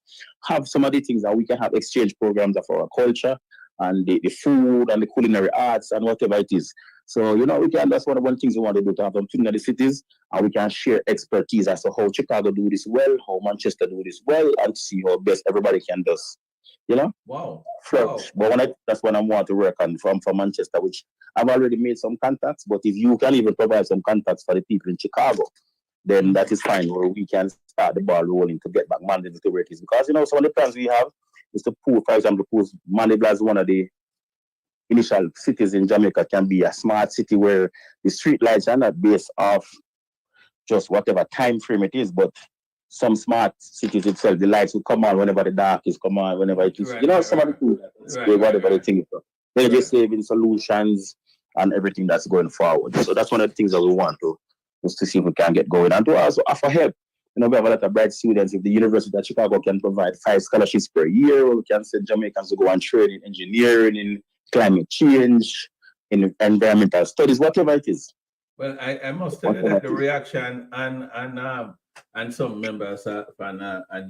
Have some of the things that we can have exchange programs of our culture and the food and the culinary arts and whatever it is. So, that's one of the things we want to do, to have them in the cities, and we can share expertise as to how Chicago do this well, how Manchester do this well, and see how best everybody can do. Wow. But that's what I want to work on from Manchester, which I've already made some contacts. But if you can even provide some contacts for the people in Chicago, then that is fine, where we can start the ball rolling to get back Mandeville to where it is. Because, some of the plans we have is to pull, for example, Mandeville as one of the initial cities in Jamaica can be a smart city where the street lights are not based off just whatever time frame it is, but some smart cities itself, the lights will come on whenever the dark is come on, whenever it is. Some of the things whatever they think. They're just saving solutions and everything that's going forward. So that's one of the things that we want to just to see if we can get going and to also offer help. We have a lot of bright students. If the University of Chicago can provide 5 scholarships per year, we can send Jamaicans to go and train in engineering, in climate change, in environmental studies, whatever it is. Well, I must tell you that the reaction and some members on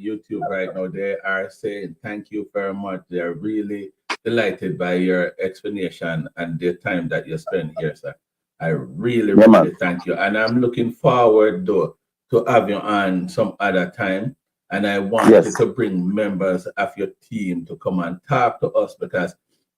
YouTube right now, they are saying thank you very much. They're really delighted by your explanation and the time that you spend here, sir. I really thank you. And I'm looking forward to have you on some other time. And I want you to bring members of your team to come and talk to us, because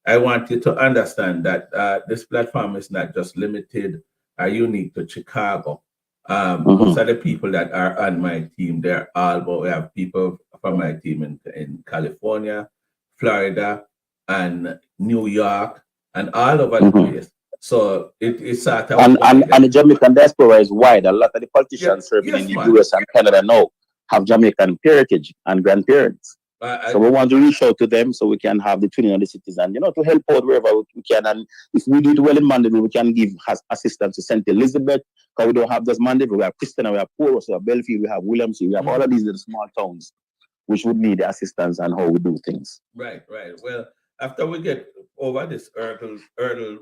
I want you to understand that this platform is not just limited or unique to Chicago. Most of the people that are on my team, they're all, but we have people from my team in California, Florida, and New York, and all over the place. So it's sort of and the Jamaican diaspora is wide. A lot of the politicians serving in the US and Canada now have Jamaican heritage and grandparents. So we want to reach out to them so we can have the training of the cities and, to help out wherever we can. And if we do it well in Mandeville, we can give assistance to St. Elizabeth, because we don't have just Mandeville. We have Christiana, we have Port, we have Belfield, we have Williamson, we have all of these little small towns which would need the assistance and how we do things. Right. Well, after we get over this hurdle,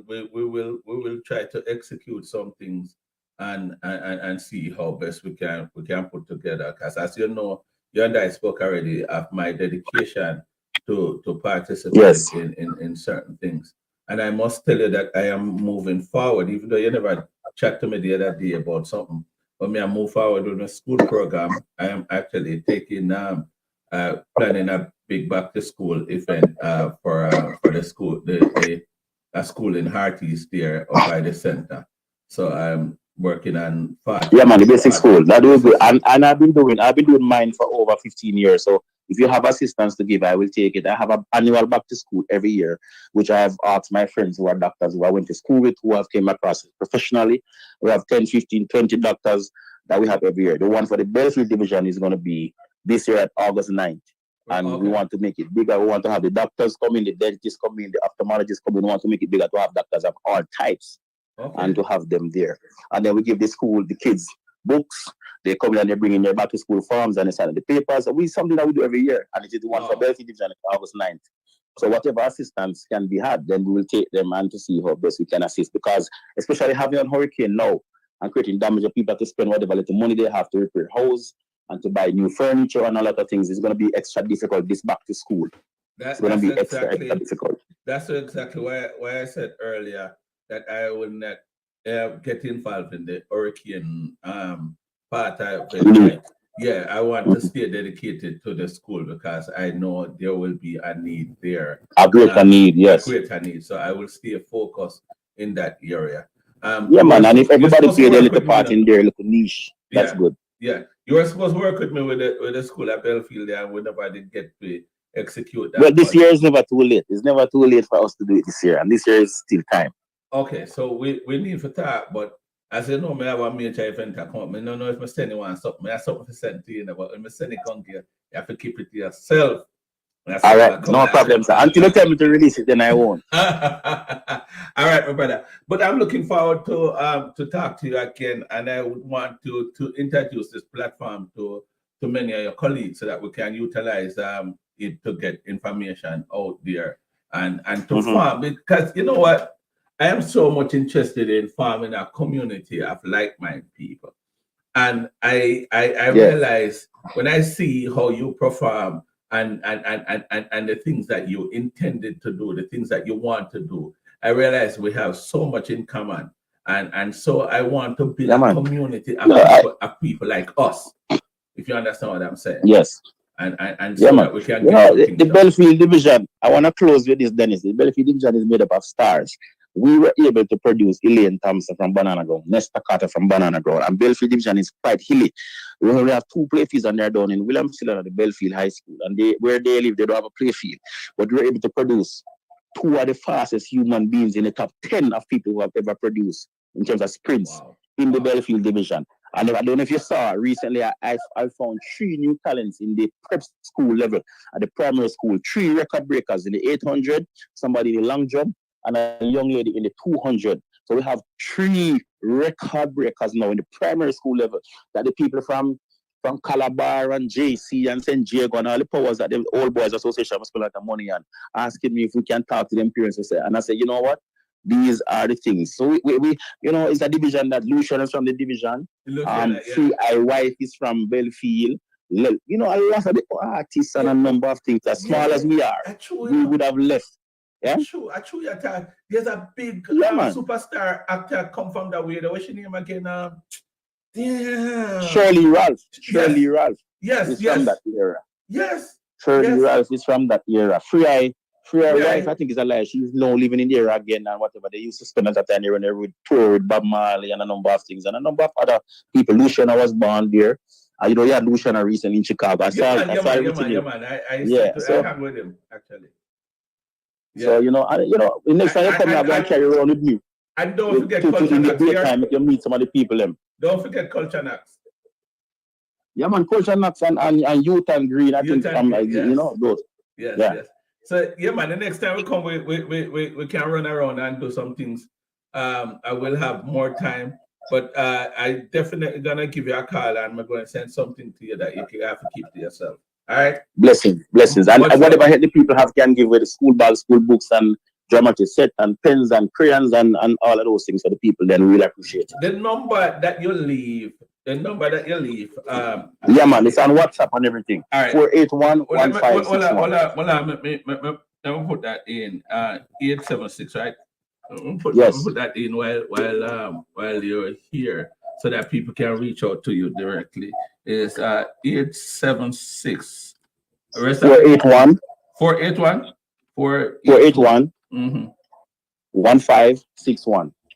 we will try to execute some things and see how best we can put together. Because as you know, you and I spoke already of my dedication to participate in certain things. And I must tell you that I am moving forward, even though you never chat to me the other day about something. But me, I move forward with the school program. I am actually taking planning a big back to school event for the school, a school in Hearties there up by the center. So I'm working on the basic school. That will be, and I've been doing mine for over 15 years. So if you have assistance to give, I will take it. I have an annual back to school every year, which I have asked my friends who are doctors who I went to school with, who have came across professionally. We have 10, 15, 20 doctors that we have every year. The one for the Beryl division is going to be this year at August 9th. And we want to make it bigger. We want to have the doctors come in, the dentists come in, the ophthalmologists come in. We want to make it bigger to have doctors of all types and to have them there. And then we give the school, the kids, books. They come in and they bring in their back to school forms and they sign the papers. So something that we do every year. And it is the one for Beryl division at August 9th. So whatever assistance can be had, then we will take them and to see how best we can assist. Because especially having a hurricane now and creating damage, of people to spend whatever little money they have to repair house and to buy new furniture and a lot of things, it's going to be extra difficult this back to school. It's going to be extra difficult. That's exactly why I said earlier that I will not get involved in the hurricane part of it. Yeah, I want to stay dedicated to the school because I know there will be a need there. A greater need, yes. A greater need. So I will stay focused in that area. And if everybody play their little part in their little niche, that's good. Yeah, you were supposed to work with me with the school at Belfield there, and we never did get to execute that. Well, this year is never too late. It's never too late for us to do it this year, and this year is still time. Okay, so we need to talk, but as you know, I have a major event account. I don't know if I send you one something. I have something to send to you, but when I send it on here, you have to keep it to yourself. All right, no problem, sir. Until you tell me to release it, then I won't. All right, my brother. But I'm looking forward to talk to you again, and I would want to introduce this platform to many of your colleagues so that we can utilize it to get information out there and to farm. Because you know what? I am so much interested in farming a community of like-minded people. And I realize when I see how you perform and the things that you intended to do, the things that you want to do, I realize we have so much in common. And so I want to build a community of people like us, if you understand what I'm saying. Yes. And so that we can get the Belfield division, I want to close with this, Dennis. The Belfield division is made up of stars. We were able to produce Elaine Thompson from Banana Ground, Nesta Carter from Banana Ground, and Belfield division is quite hilly. We only have 2 play fields and they're down in Williamson at the Belfield High School. And where they live, they don't have a play field. But we were able to produce 2 are the fastest human beings in the top 10 of people who have ever produced in terms of sprints in the Belfield division. And I don't know if you saw recently, I found 3 new talents in the prep school level at the primary school, 3 record breakers in the 800, somebody in the long jump, and a young lady in the 200. So we have 3 record breakers now in the primary school level that the people from Calabar and JC and St. Diego and all the powers that the Old Boys Association was spending money on, asking me if we can talk to them parents. And I said, you know what? These are the things. So we you know, it's a division that Lucian is from the division. I wife is from Belfield. You know, a lot of the artists and a number of things, as small as we are, we would have left. Yeah, Actually, there's a big superstar actor come from that way. What's your name again? Damn. Shirley Ralph. Ralph. Yes, from that era. Yes. Shirley Ralph is from that era. Free Eye wife, I think, is alive. She's now living in the era again and whatever. They used to spend that time there with tour with Bob Marley and a number of things and a number of other people. Luciana was born there. You know, yeah, Luciana recently in Chicago. I saw man. I hang with him actually. Yeah. So you know, the next time you come, I'm going to carry around with me. And don't forget Culture Knacks. Daytime, you meet some of the people. Don't forget Culture Knacks. Yeah, man, Culture Knacks and Youth and Green. I think you know those. Yes. So yeah, man. The next time we come, we can run around and do some things. I will have more time, but I definitely gonna give you a call and I'm going to send something to you that you have to keep to yourself. All right. Blessings. And whatever help the people have can give with the school bags, school books, and dramatic set, and pens, and crayons, and all of those things for the people, then we really appreciate it. The number that you leave. Yeah, man, it's on WhatsApp and everything. All right. 481-1561. Let me put that in. 876, right? Put that in while you're here so that people can reach out to you directly. It's 876 481 1561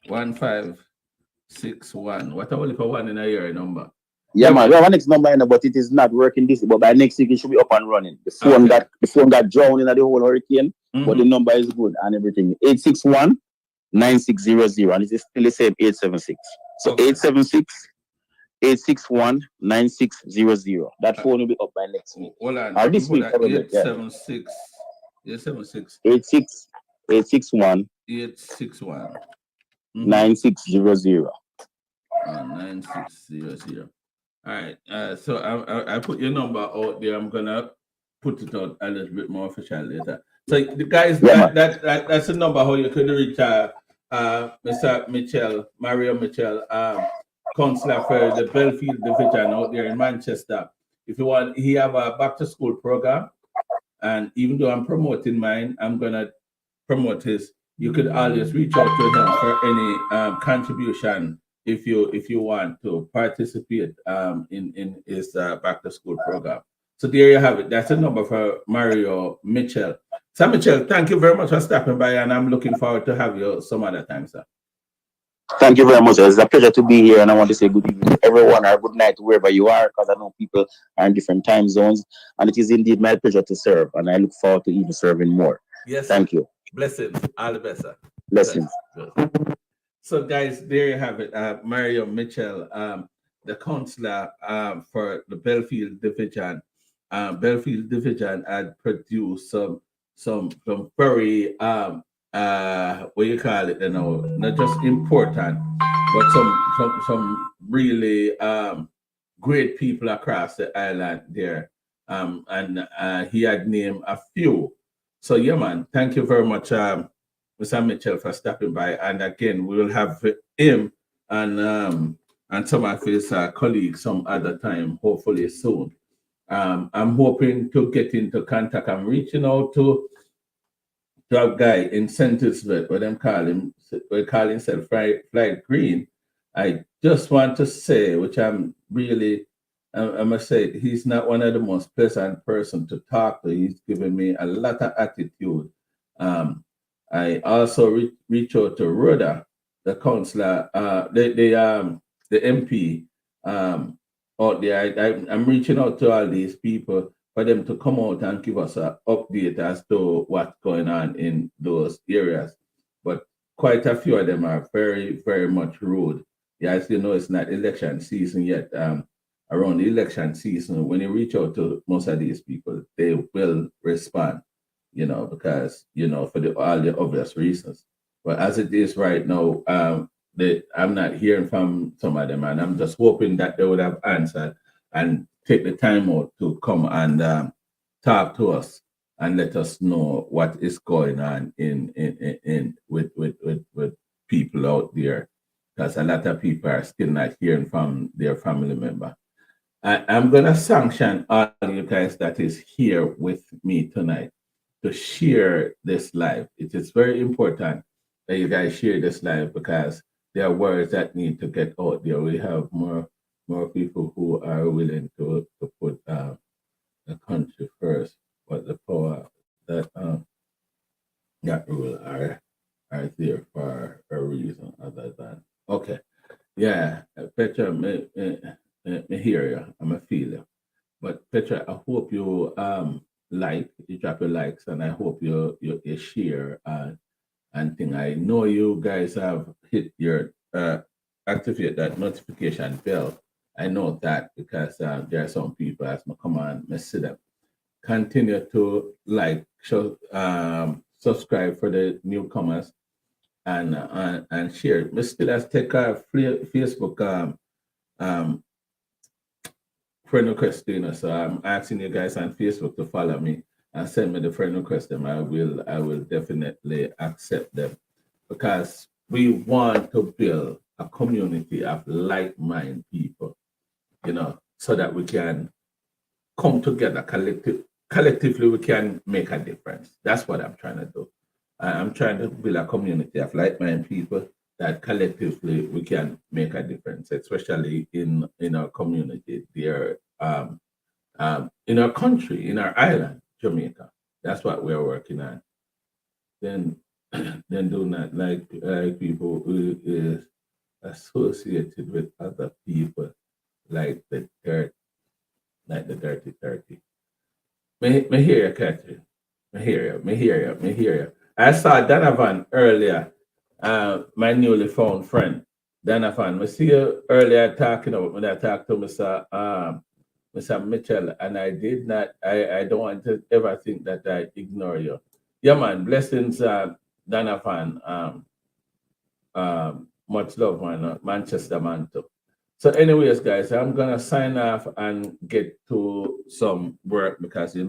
1561. What are we for one in a year number? Yeah, man. We have a next number, but it is not working this. But by next week it should be up and running. The phone got drowned in the whole hurricane, but the number is good and everything. 861-9600, and it is still the same 876. So 861-9600. That phone will be up by next week. Hold on. Or this week, 876. 861 9600. 9600. All right. So I put your number out there. I'm gonna put it out a little bit more official later. So the guys, that's the number how you could reach Mr. Mario Mitchell, counselor for the Belfield division out there in Manchester. If you want, he have a back to school program, and even though I'm promoting mine, I'm gonna promote his. You could always reach out to him for any contribution if you want to participate in his back to school program. So there you have it. That's the number for Mario Mitchell. So Mitchell, thank you very much for stopping by, and I'm looking forward to have you some other time, sir. Thank you very much. It's a pleasure to be here, and I want to say good evening to everyone, or good night wherever you are, because I know people are in different time zones, and it is indeed my pleasure to serve, and I look forward to even serving more. Yes. Thank you. Blessings. All the best, sir. Blessings. So, guys, there you have it. Mario Mitchell, the counselor for the Belfield division. Belfield division had produced some very what you call it, not just important, but some really great people across the island there. And he had named a few. So yeah, man, thank you very much, Mr. Mitchell, for stopping by. And again, we will have him and some of his colleagues some other time, hopefully soon. I'm hoping to get into contact. I'm reaching out to a guy in St.Elizabeth, what they call himself Flight Green. I just want to say, which I'm really, I must say, he's not one of the most pleasant person to talk to. He's given me a lot of attitude. I also reach out to Rhoda, the counselor, the MP out there. I'm reaching out to all these people for for them to come out and give us an update as to what's going on in those areas. But quite a few of them are very, very much rude. Yeah, as you know, it's not election season yet. Around the election season, when you reach out to most of these people, they will respond, because, for all the obvious reasons. But as it is right now, I'm not hearing from some of them, and I'm just hoping that they would have answered and take the time out to come and talk to us and let us know what is going on in with people out there, because a lot of people are still not hearing from their family member. I'm gonna sanction all you guys that is here with me tonight to share this live. It is very important that you guys share this live, because there are words that need to get out there. We have more people who are willing to put the country first, but the power that rule are there for a reason other than okay. Yeah, Petra, me hear you, I'm a feel you. But Petra, I hope you you drop your likes, and I hope you share and thing. I know you guys have hit your activate that notification bell. I know that because there are some people as my command, me see them. Continue to subscribe for the newcomers, and share. Me still has take a Facebook um, friend request, so I'm asking you guys on Facebook to follow me and send me the friend request. Them I will definitely accept them, because we want to build a community of like-minded people, so that we can come together collectively. We can make a difference. That's what I'm trying to do. I'm trying to build a community of like-minded people that collectively we can make a difference, especially in our community there, in our country, in our island, Jamaica. That's what we're working on. Then do not like people who is associated with other people, like the dirty 30. Me hear you, Catherine. Me hear you. I saw Donovan earlier, my newly found friend. Donovan, we see you earlier talking about when I talked to Mr. Mitchell, and I don't want to ever think that I ignore you. Yeah, man, blessings, Donovan. Much love, man, Manchester man too. So, anyways, guys, I'm gonna sign off and get to some work, because we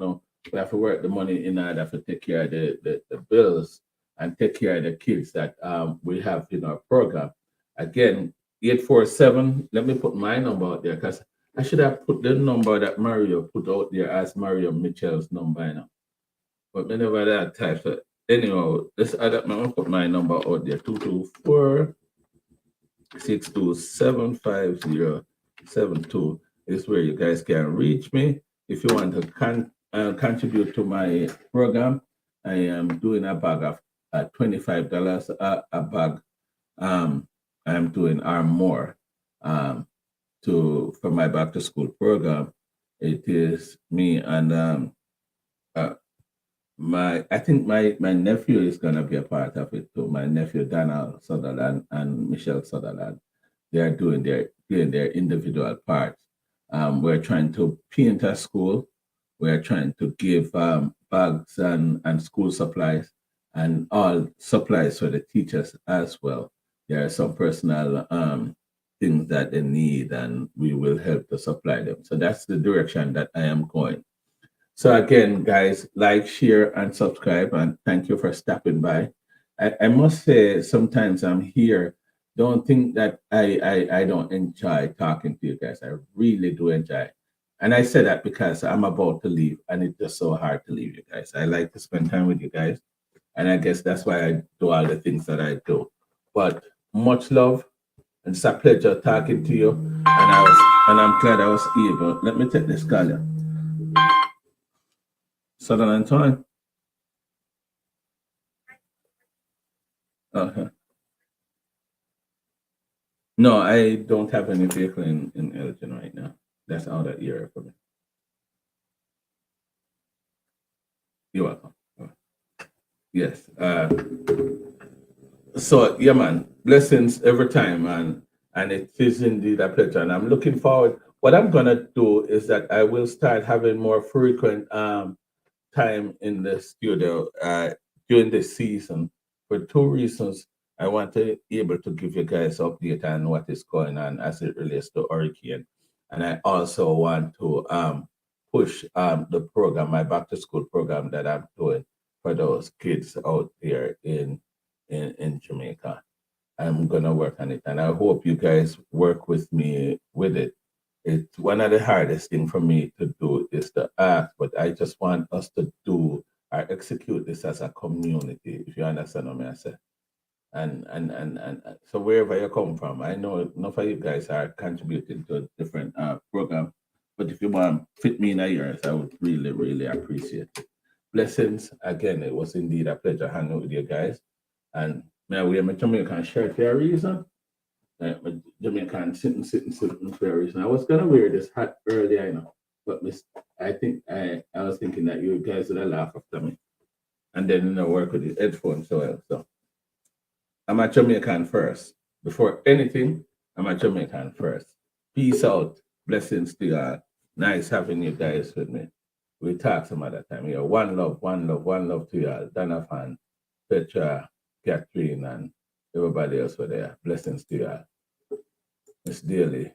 have to work the money in order to take care of the bills and take care of the kids that we have in our program. Again, 847. Let me put my number out there, because I should have put the number that Mario put out there as Mario Mitchell's number, but whenever that type. So anyhow, let's add up. I'm gonna put my number out there: 224-627-5072 is where you guys can reach me if you want to contribute to my program. I am doing a bag of $25 a bag. I'm doing more for my back to school program. It is me and I think my nephew is gonna be a part of it too. My nephew Donald Sutherland and Michelle Sutherland, they are doing their individual parts. We're trying to paint a school. We're trying to give bags and school supplies and all supplies for the teachers as well. There are some personal things that they need, and we will help to supply them. So that's the direction that I am going. So again, guys, like, share, and subscribe, and thank you for stopping by. I must say, sometimes I'm here. Don't think that I don't enjoy talking to you guys. I really do enjoy. And I say that because I'm about to leave, and it's just so hard to leave you guys. I like to spend time with you guys, and I guess that's why I do all the things that I do. But much love, and it's a pleasure talking to you. And I'm glad I was able. Let me take this call. Southern Antoine. Okay. No, I don't have any vehicle in Elgin right now. That's out of area for me. You're welcome. Yes. So yeah, man, blessings every time, man, and it is indeed a pleasure. And I'm looking forward. What I'm gonna do is that I will start having more frequent time in the studio during this season for two reasons. I want to be able to give you guys update on what is going on as it relates to hurricane, and I also want to push the program, my back to school program that I'm doing for those kids out there in Jamaica. I'm gonna work on it, and I hope you guys work with me with it. It's one of the hardest thing for me to do is to act, but I just want us to do or execute this as a community, if you understand what I say. And so wherever you come from, I know enough of you guys are contributing to a different program, but if you want to fit me in yours, I would really, really appreciate it. Blessings again. It was indeed a pleasure hanging with you guys. And may I wear my Jamaican shirt for a reason. My Jamaican sitting for a reason. I was gonna wear this hat earlier, but I was thinking that you guys would laugh after me, and then work with the headphones so well. So I'm a Jamaican first. Before anything, I'm a Jamaican first. Peace out. Blessings to y'all. Nice having you guys with me. We talk some other time. Yeah, one love, one love, one love to y'all. Donovan, Petra, Catherine, and everybody else were there. Blessings to y'all. Miss Daly.